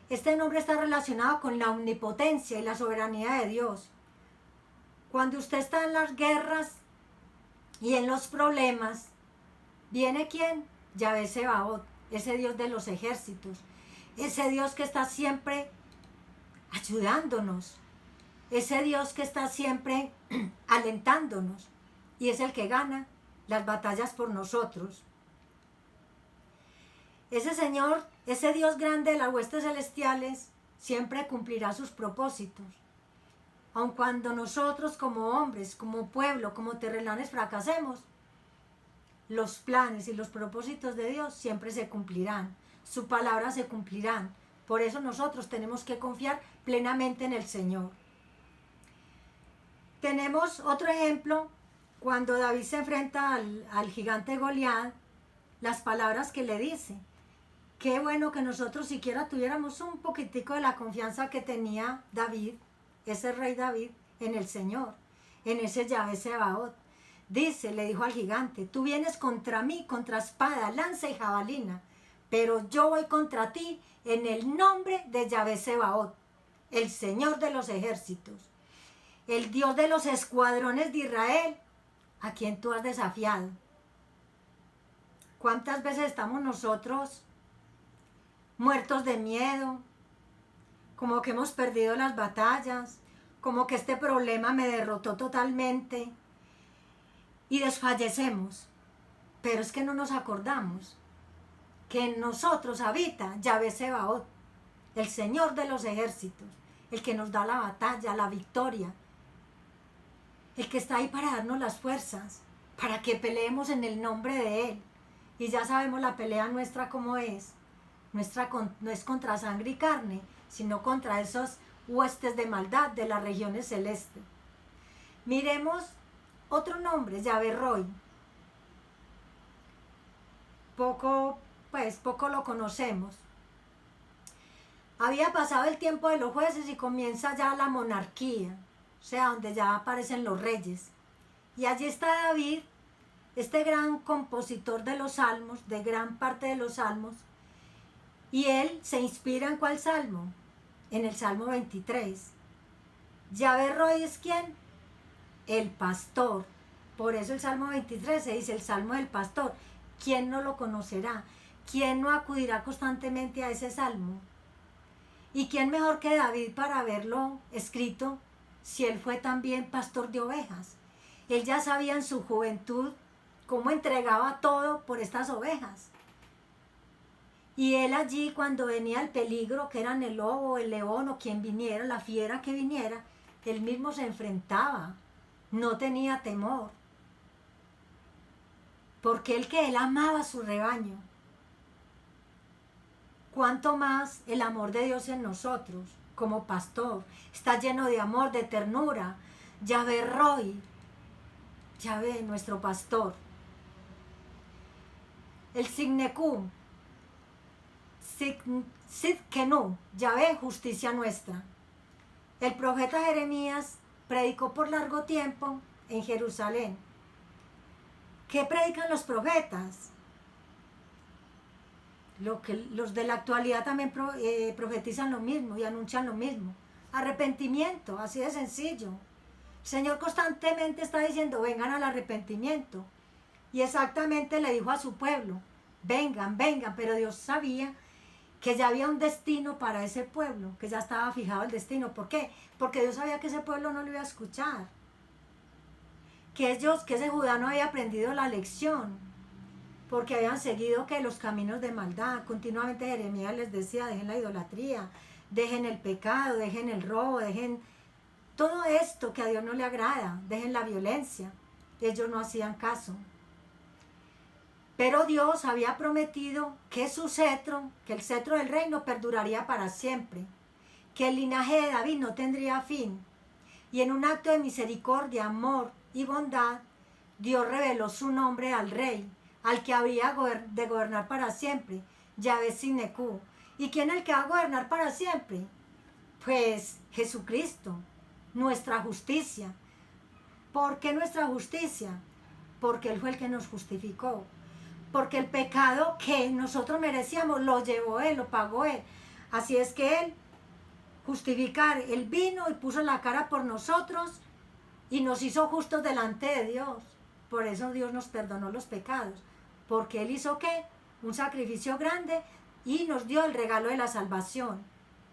Este nombre está relacionado con la omnipotencia y la soberanía de Dios. Cuando usted está en las guerras y en los problemas, ¿viene quién? Yahvé Sebaot, ese Dios de los ejércitos, ese Dios que está siempre ayudándonos, ese Dios que está siempre alentándonos y es el que gana las batallas por nosotros. Ese Señor, ese Dios grande de las huestes celestiales, siempre cumplirá sus propósitos. Aun cuando nosotros como hombres, como pueblo, como terrenales fracasemos, los planes y los propósitos de Dios siempre se cumplirán. Su palabra se cumplirán. Por eso nosotros tenemos que confiar plenamente en el Señor. Tenemos otro ejemplo, cuando David se enfrenta al gigante Goliat, las palabras que le dice. Qué bueno que nosotros siquiera tuviéramos un poquitico de la confianza que tenía David, ese rey David, en el Señor, en ese Yahvé Sebaot. Dice, le dijo al gigante, tú vienes contra mí, contra espada, lanza y jabalina, pero yo voy contra ti en el nombre de Yahvé Sebaot, el Señor de los ejércitos, el Dios de los escuadrones de Israel, a quien tú has desafiado. ¿Cuántas veces estamos nosotros muertos de miedo, como que hemos perdido las batallas, como que este problema me derrotó totalmente y desfallecemos? Pero es que no nos acordamos que en nosotros habita Yahvé Sebaot, el Señor de los ejércitos, el que nos da la batalla, la victoria, el que está ahí para darnos las fuerzas, para que peleemos en el nombre de Él. Y ya sabemos la pelea nuestra cómo es. No es contra sangre y carne, sino contra esos huestes de maldad de las regiones celestes. Miremos otro nombre, Yahvé Roy. Poco lo conocemos. Había pasado el tiempo de los jueces y comienza ya la monarquía, o sea, donde ya aparecen los reyes. Y allí está David, este gran compositor de los salmos, de gran parte de los salmos, y él se inspira ¿en cuál salmo? En el Salmo 23. Yahvé Roy es ¿quién? El pastor. Por eso el Salmo 23 se dice el Salmo del pastor. ¿Quién no lo conocerá? ¿Quién no acudirá constantemente a ese salmo? ¿Y quién mejor que David para haberlo escrito si él fue también pastor de ovejas? Él ya sabía en su juventud cómo entregaba todo por estas ovejas. Y él allí, cuando venía el peligro, que eran el lobo, el león o quien viniera, la fiera que viniera, él mismo se enfrentaba, no tenía temor, porque él amaba su rebaño. Cuánto más el amor de Dios en nosotros, como pastor, está lleno de amor, de ternura. Yahvé Roy, Yahvé, nuestro pastor. El Signecú, Sidkenu, Yahvé, justicia nuestra. El profeta Jeremías predicó por largo tiempo en Jerusalén. ¿Qué predican los profetas? Los de la actualidad también profetizan lo mismo y anuncian lo mismo. Arrepentimiento, así de sencillo. El Señor constantemente está diciendo, vengan al arrepentimiento. Y exactamente le dijo a su pueblo, vengan, vengan, pero Dios sabía que ya había un destino para ese pueblo, que ya estaba fijado el destino. ¿Por qué? Porque Dios sabía que ese pueblo no lo iba a escuchar, que ese Judá no había aprendido la lección, porque habían seguido que los caminos de maldad. Continuamente Jeremías les decía, dejen la idolatría, dejen el pecado, dejen el robo, dejen todo esto que a Dios no le agrada, dejen la violencia. Ellos no hacían caso. Pero Dios había prometido que su cetro, que el cetro del reino perduraría para siempre, que el linaje de David no tendría fin. Y en un acto de misericordia, amor y bondad, Dios reveló su nombre al rey, al que habría de gobernar para siempre, Yahvé Signecú. ¿Y quién es el que va a gobernar para siempre? Pues Jesucristo, nuestra justicia. ¿Por qué nuestra justicia? Porque Él fue el que nos justificó. Porque el pecado que nosotros merecíamos lo llevó Él, lo pagó Él. Así es que Él, Él vino y puso la cara por nosotros y nos hizo justos delante de Dios. Por eso Dios nos perdonó los pecados. Porque Él hizo ¿qué? Un sacrificio grande y nos dio el regalo de la salvación.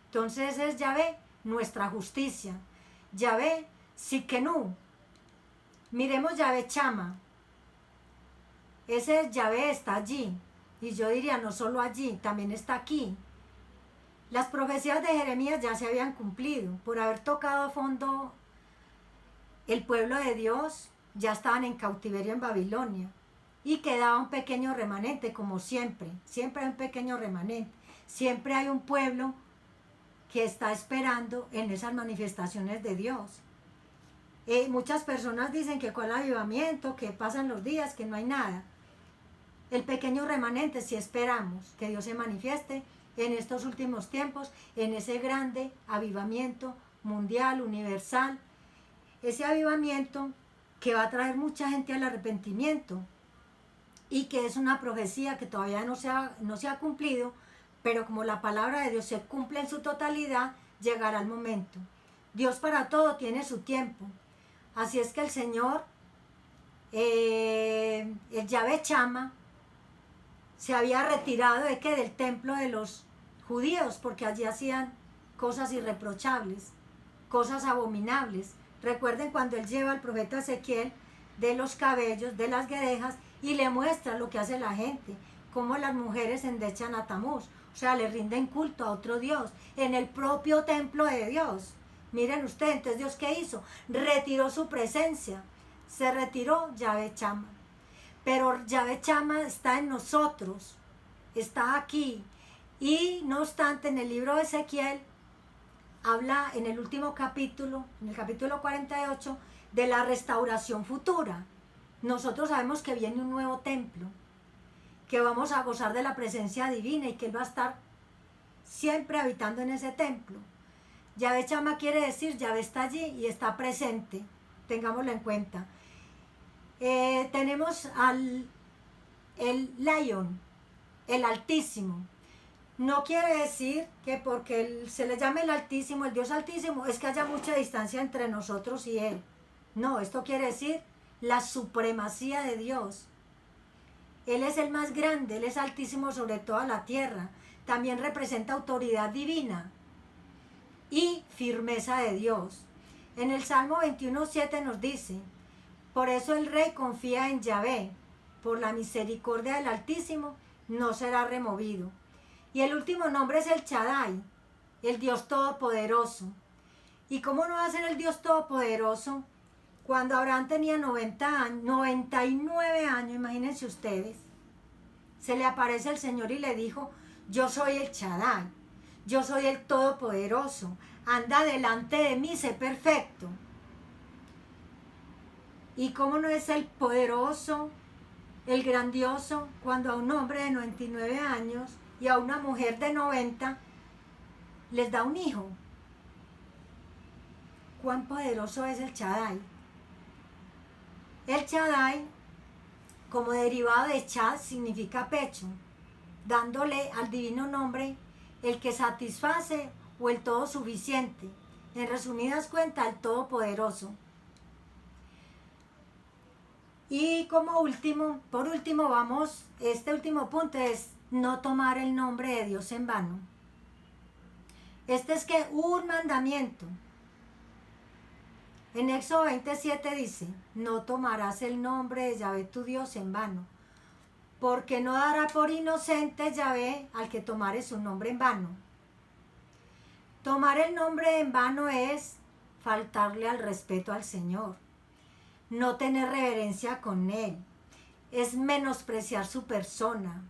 Entonces es Yahvé, nuestra justicia. Yahvé Sidkenu. Miremos Yahvé Chama. Ese Yahvé está allí. Y yo diría, no solo allí, también está aquí. Las profecías de Jeremías ya se habían cumplido. Por haber tocado a fondo el pueblo de Dios, ya estaban en cautiverio en Babilonia. Y quedaba un pequeño remanente, como siempre. Siempre hay un pequeño remanente. Siempre hay un pueblo que está esperando en esas manifestaciones de Dios. Muchas personas dicen que con el avivamiento, que pasan los días, que no hay nada. el pequeño remanente, si esperamos que Dios se manifieste en estos últimos tiempos, en ese grande avivamiento mundial, universal, ese avivamiento que va a traer mucha gente al arrepentimiento y que es una profecía que todavía no se ha cumplido, pero como la palabra de Dios se cumple en su totalidad, llegará el momento. Dios para todo tiene su tiempo. Así es que el Señor, el Yahvé Chama, se había retirado del templo de los judíos, porque allí hacían cosas irreprochables, cosas abominables. Recuerden cuando él lleva al profeta Ezequiel de los cabellos, de las guedejas, y le muestra lo que hace la gente, cómo las mujeres endechan a Tamuz, o sea, le rinden culto a otro Dios, en el propio templo de Dios. Miren ustedes, entonces Dios ¿qué hizo? Retiró su presencia, se retiró Yahvé Chama. Pero Yahvé Chama está en nosotros, está aquí. Y no obstante, en el libro de Ezequiel, habla en el último capítulo, en el capítulo 48, de la restauración futura. Nosotros sabemos que viene un nuevo templo, que vamos a gozar de la presencia divina y que Él va a estar siempre habitando en ese templo. Yahvé Chama quiere decir, Yahvé está allí y está presente, tengámoslo en cuenta. Tenemos el Lion, el Altísimo. No quiere decir que porque se le llame el Altísimo, el Dios Altísimo, es que haya mucha distancia entre nosotros y Él. No, esto quiere decir la supremacía de Dios. Él es el más grande, Él es altísimo sobre toda la tierra. También representa autoridad divina y firmeza de Dios. En el Salmo 21:7 nos dice: por eso el rey confía en Yahvé, por la misericordia del Altísimo no será removido. Y el último nombre es el Shaddai, el Dios Todopoderoso. ¿Y cómo no va a ser el Dios Todopoderoso cuando Abraham tenía 99 años? Imagínense ustedes. Se le aparece el Señor y le dijo: yo soy el Shaddai, yo soy el Todopoderoso, anda delante de mí, sé perfecto. ¿Y cómo no es el poderoso, el grandioso, cuando a un hombre de 99 años y a una mujer de 90 les da un hijo? ¿Cuán poderoso es el Shaddai? El Shaddai, como derivado de Chad, significa pecho, dándole al divino nombre el que satisface o el todo suficiente. En resumidas cuentas, el todopoderoso. Y como último, por último, este último punto es no tomar el nombre de Dios en vano. Este es que un mandamiento. En Éxodo 27 dice: no tomarás el nombre de Yahvé tu Dios en vano, porque no dará por inocente Yahvé al que tomare su nombre en vano. Tomar el nombre en vano es faltarle al respeto al Señor, no tener reverencia con Él, es menospreciar su persona.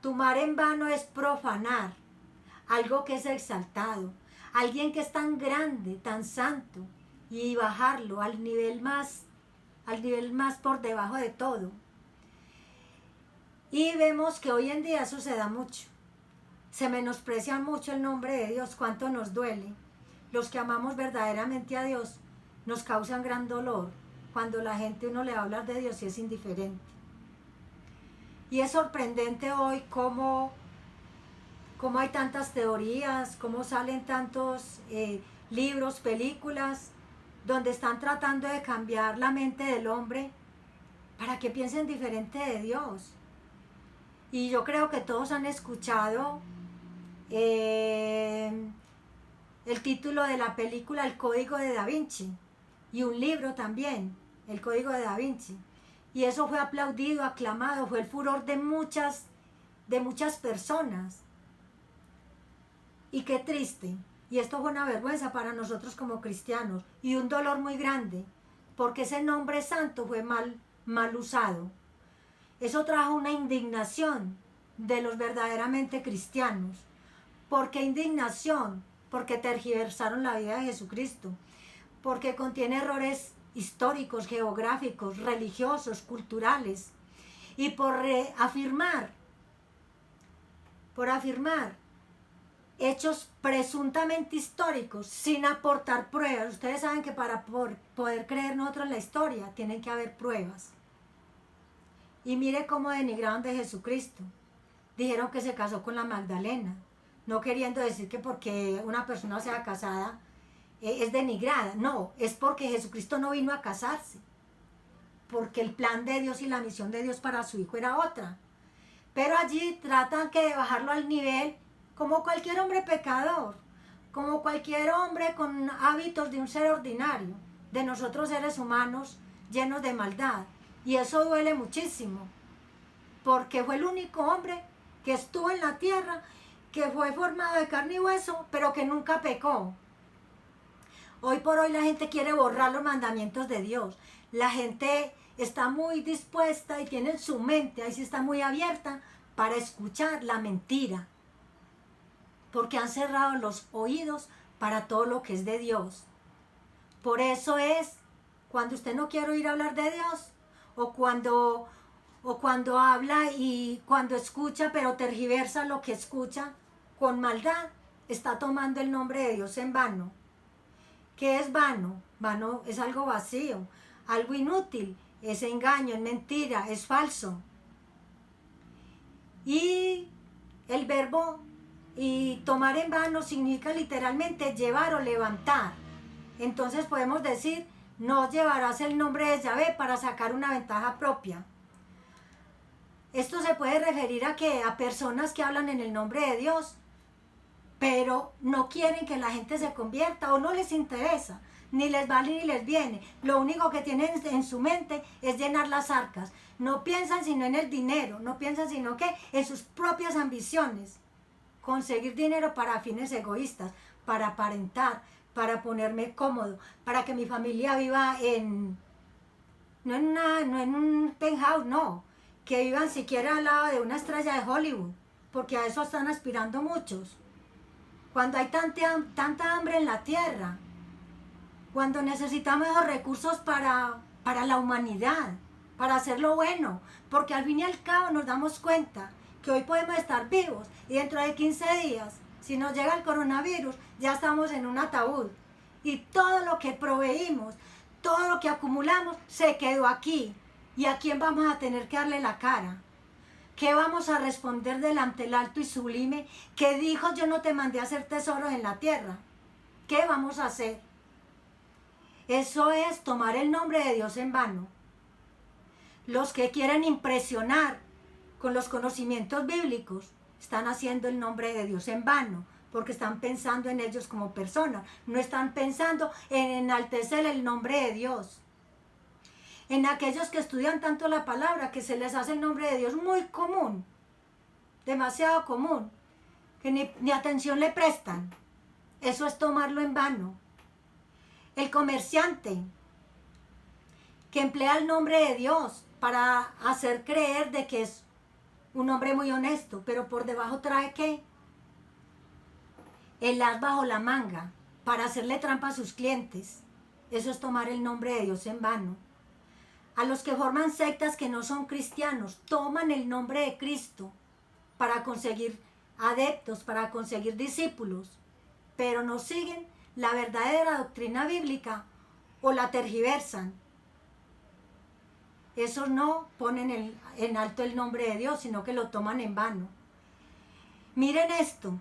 Tomar en vano es profanar algo que es exaltado, alguien que es tan grande, tan santo, y bajarlo al nivel más por debajo de todo. Y vemos que hoy en día eso se da mucho. Se menosprecia mucho el nombre de Dios. Cuánto nos duele. Los que amamos verdaderamente a Dios nos causan gran dolor cuando la gente, uno le va a hablar de Dios y es indiferente. Y es sorprendente hoy cómo hay tantas teorías, cómo salen tantos libros, películas, donde están tratando de cambiar la mente del hombre para que piensen diferente de Dios. Y yo creo que todos han escuchado el título de la película El Código de Da Vinci, y un libro también, El Código de Da Vinci. Y eso fue aplaudido, aclamado, fue el furor de muchas personas. Y qué triste. Y esto fue una vergüenza para nosotros como cristianos y un dolor muy grande, porque ese nombre santo fue mal usado. Eso trajo una indignación de los verdaderamente cristianos. ¿Por qué indignación? Porque tergiversaron la vida de Jesucristo, porque contiene errores históricos, geográficos, religiosos, culturales. y por afirmar hechos presuntamente históricos sin aportar pruebas. Ustedes saben que para poder creer nosotros en la historia tienen que haber pruebas. Y mire cómo denigraron de Jesucristo. Dijeron que se casó con la Magdalena, no queriendo decir que porque una persona sea casada es denigrada. No, es porque Jesucristo no vino a casarse, porque el plan de Dios y la misión de Dios para su hijo era otra. Pero allí tratan que de bajarlo al nivel como cualquier hombre pecador, como cualquier hombre con hábitos de un ser ordinario, de nosotros seres humanos llenos de maldad. Y eso duele muchísimo, porque fue el único hombre que estuvo en la tierra, que fue formado de carne y hueso, pero que nunca pecó. Hoy por hoy la gente quiere borrar los mandamientos de Dios. La gente está muy dispuesta y tiene en su mente, ahí sí está muy abierta, para escuchar la mentira. Porque han cerrado los oídos para todo lo que es de Dios. Por eso es, cuando usted no quiere oír hablar de Dios, o cuando habla y cuando escucha, pero tergiversa lo que escucha con maldad, está tomando el nombre de Dios en vano. ¿Qué es vano? Vano es algo vacío, algo inútil, es engaño, es mentira, es falso. Y el verbo y tomar en vano significa literalmente llevar o levantar. Entonces podemos decir, no llevarás el nombre de Yahvé para sacar una ventaja propia. Esto se puede referir a personas que hablan en el nombre de Dios, pero no quieren que la gente se convierta o no les interesa, ni les vale ni les viene. Lo único que tienen en su mente es llenar las arcas. No piensan sino en el dinero, no piensan sino que en sus propias ambiciones. Conseguir dinero para fines egoístas, para aparentar, para ponerme cómodo, para que mi familia viva no en un penthouse, no, que vivan siquiera al lado de una estrella de Hollywood, porque a eso están aspirando muchos. Cuando hay tanta hambre en la tierra, cuando necesitamos esos recursos para la humanidad, para hacer lo bueno, porque al fin y al cabo nos damos cuenta que hoy podemos estar vivos y dentro de 15 días, si nos llega el coronavirus, ya estamos en un ataúd. Y todo lo que proveímos, todo lo que acumulamos, se quedó aquí. ¿Y a quién vamos a tener que darle la cara? ¿Qué vamos a responder delante del alto y sublime que dijo: yo no te mandé a hacer tesoros en la tierra? ¿Qué vamos a hacer? Eso es tomar el nombre de Dios en vano. Los que quieren impresionar con los conocimientos bíblicos están haciendo el nombre de Dios en vano, porque están pensando en ellos como personas, no están pensando en enaltecer el nombre de Dios. En aquellos que estudian tanto la palabra que se les hace el nombre de Dios muy común, demasiado común, que ni atención le prestan. Eso es tomarlo en vano. El comerciante que emplea el nombre de Dios para hacer creer de que es un hombre muy honesto, pero por debajo trae ¿qué? El as bajo la manga para hacerle trampa a sus clientes. Eso es tomar el nombre de Dios en vano. A los que forman sectas que no son cristianos, toman el nombre de Cristo para conseguir adeptos, para conseguir discípulos, pero no siguen la verdadera doctrina bíblica o la tergiversan. Esos no ponen en alto el nombre de Dios, sino que lo toman en vano. Miren esto,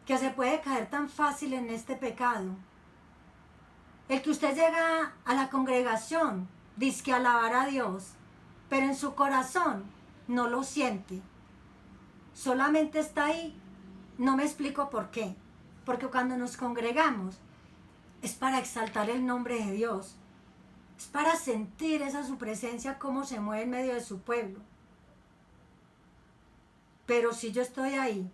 que se puede caer tan fácil en este pecado. El que usted llega a la congregación, dice que alabar a Dios, pero en su corazón no lo siente. Solamente está ahí. No me explico por qué. Porque cuando nos congregamos es para exaltar el nombre de Dios. Es para sentir su presencia, cómo se mueve en medio de su pueblo. Pero si yo estoy ahí,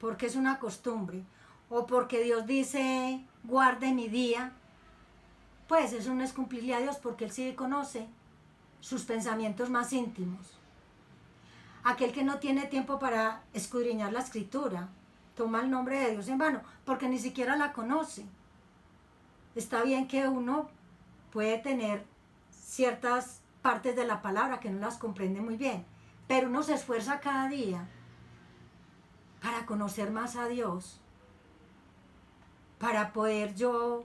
porque es una costumbre, o porque Dios dice, guarde mi día, pues eso no es cumplirle a Dios, porque Él sí conoce sus pensamientos más íntimos. Aquel que no tiene tiempo para escudriñar la Escritura, toma el nombre de Dios en vano, porque ni siquiera la conoce. Está bien que uno puede tener ciertas partes de la palabra que no las comprende muy bien, pero uno se esfuerza cada día para conocer más a Dios, para poder yo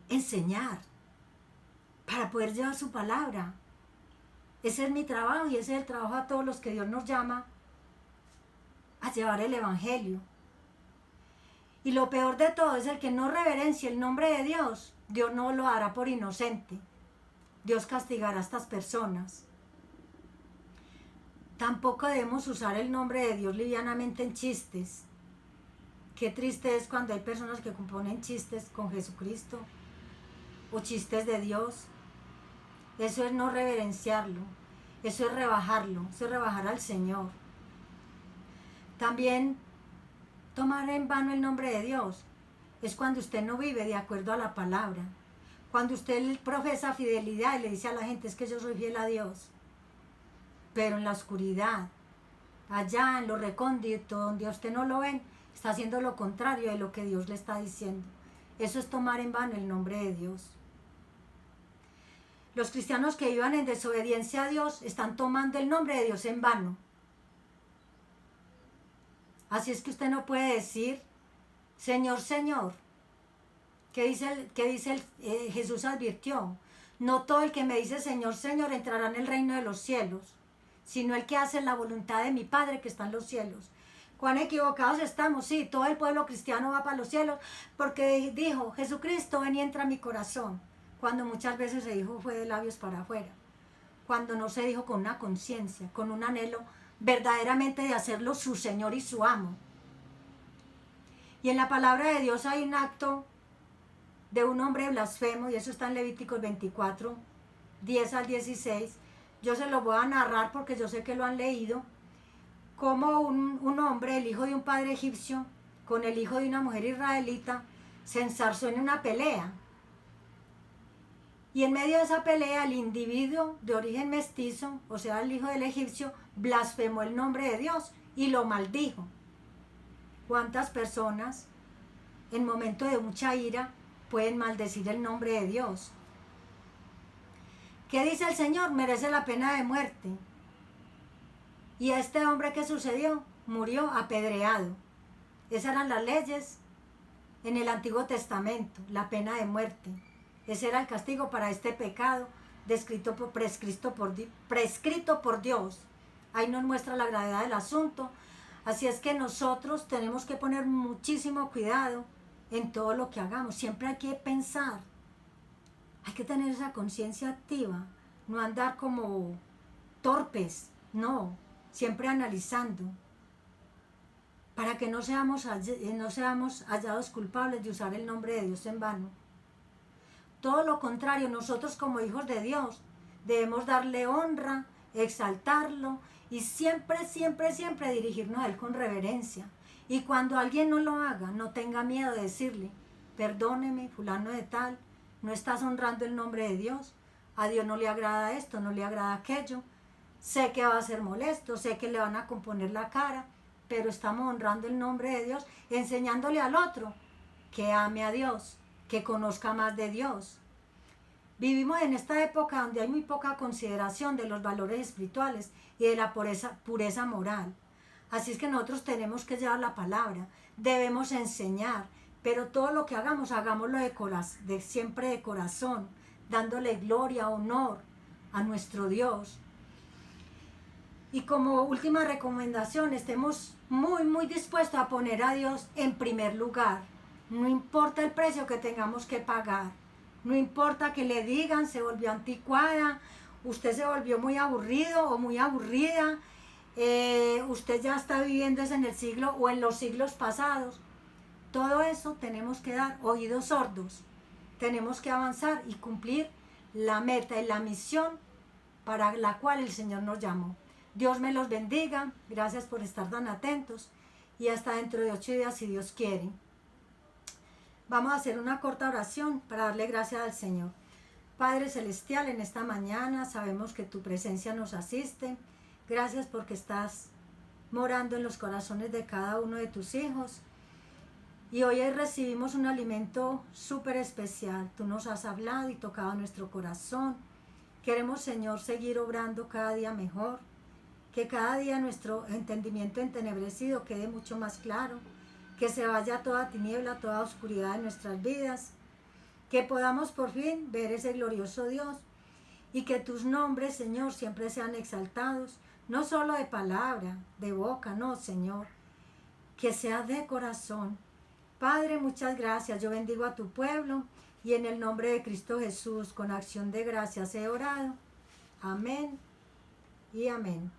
enseñar, para poder llevar su palabra. Ese es mi trabajo y ese es el trabajo a todos los que Dios nos llama a llevar el evangelio. Y lo peor de todo es el que no reverencia el nombre de Dios. Dios no lo hará por inocente. Dios castigará a estas personas. Tampoco debemos usar el nombre de Dios livianamente en chistes. Qué triste es cuando hay personas que componen chistes con Jesucristo o chistes de Dios. Eso es no reverenciarlo, eso es rebajarlo, eso es rebajar al Señor. También tomar en vano el nombre de Dios es cuando usted no vive de acuerdo a la palabra. Cuando usted profesa fidelidad y le dice a la gente, es que yo soy fiel a Dios, pero en la oscuridad, allá en lo recóndito, donde a usted no lo ven, está haciendo lo contrario de lo que Dios le está diciendo. Eso es tomar en vano el nombre de Dios. Los cristianos que vivan en desobediencia a Dios están tomando el nombre de Dios en vano. Así es que usted no puede decir, Señor, Señor. Jesús advirtió, no todo el que me dice Señor, Señor entrará en el reino de los cielos, sino el que hace la voluntad de mi Padre que está en los cielos. ¿Cuán equivocados estamos? Sí, todo el pueblo cristiano va para los cielos porque dijo, Jesucristo, ven y entra a mi corazón. Cuando muchas veces se dijo fue de labios para afuera. Cuando no se dijo con una conciencia, con un anhelo verdaderamente de hacerlo su Señor y su amo. Y en la palabra de Dios hay un acto de un hombre blasfemo, y eso está en Levíticos 24, 10 al 16. Yo se lo voy a narrar porque yo sé que lo han leído. Como un hombre, el hijo de un padre egipcio, con el hijo de una mujer israelita, se ensarzó en una pelea. Y en medio de esa pelea, el individuo de origen mestizo, o sea, el hijo del egipcio, blasfemó el nombre de Dios y lo maldijo. ¿Cuántas personas en momento de mucha ira pueden maldecir el nombre de Dios? ¿Qué dice el Señor? Merece la pena de muerte. Y este hombre, ¿qué sucedió? Murió apedreado. Esas eran las leyes en el Antiguo Testamento, la pena de muerte. Ese era el castigo para este pecado prescrito por Dios. Ahí nos muestra la gravedad del asunto. Así es que nosotros tenemos que poner muchísimo cuidado en todo lo que hagamos. Siempre hay que pensar, hay que tener esa conciencia activa, no andar como torpes, no, siempre analizando, para que no seamos hallados culpables de usar el nombre de Dios en vano. Todo lo contrario, nosotros como hijos de Dios debemos darle honra, exaltarlo y siempre, siempre, siempre dirigirnos a Él con reverencia. Y cuando alguien no lo haga, no tenga miedo de decirle, perdóneme, fulano de tal, no estás honrando el nombre de Dios. A Dios no le agrada esto, no le agrada aquello. Sé que va a ser molesto, sé que le van a componer la cara, pero estamos honrando el nombre de Dios, enseñándole al otro que ame a Dios, que conozca más de Dios. Vivimos en esta época donde hay muy poca consideración de los valores espirituales y de la pureza moral. Así es que nosotros tenemos que llevar la palabra, debemos enseñar, pero todo lo que hagamos, hagámoslo siempre de corazón, dándole gloria, honor a nuestro Dios. Y como última recomendación, estemos muy, muy dispuestos a poner a Dios en primer lugar. No importa el precio que tengamos que pagar. No importa que le digan, se volvió anticuada, usted se volvió muy aburrido o muy aburrida, usted ya está viviendo en el siglo o en los siglos pasados. Todo eso tenemos que dar oídos sordos. Tenemos que avanzar y cumplir la meta y la misión para la cual el Señor nos llamó. Dios me los bendiga. Gracias por estar tan atentos. Y hasta dentro de 8 días, si Dios quiere. Vamos a hacer una corta oración para darle gracias al Señor. Padre Celestial, en esta mañana sabemos que tu presencia nos asiste. Gracias porque estás morando en los corazones de cada uno de tus hijos. Y hoy recibimos un alimento súper especial. Tú nos has hablado y tocado nuestro corazón. Queremos, Señor, seguir obrando cada día mejor, que cada día nuestro entendimiento entenebrecido quede mucho más claro, que se vaya toda tiniebla, toda oscuridad en nuestras vidas, que podamos por fin ver ese glorioso Dios y que tus nombres, Señor, siempre sean exaltados, no solo de palabra, de boca, no, Señor, que sea de corazón. Padre, muchas gracias. Yo bendigo a tu pueblo y en el nombre de Cristo Jesús, con acción de gracias he orado. Amén y amén.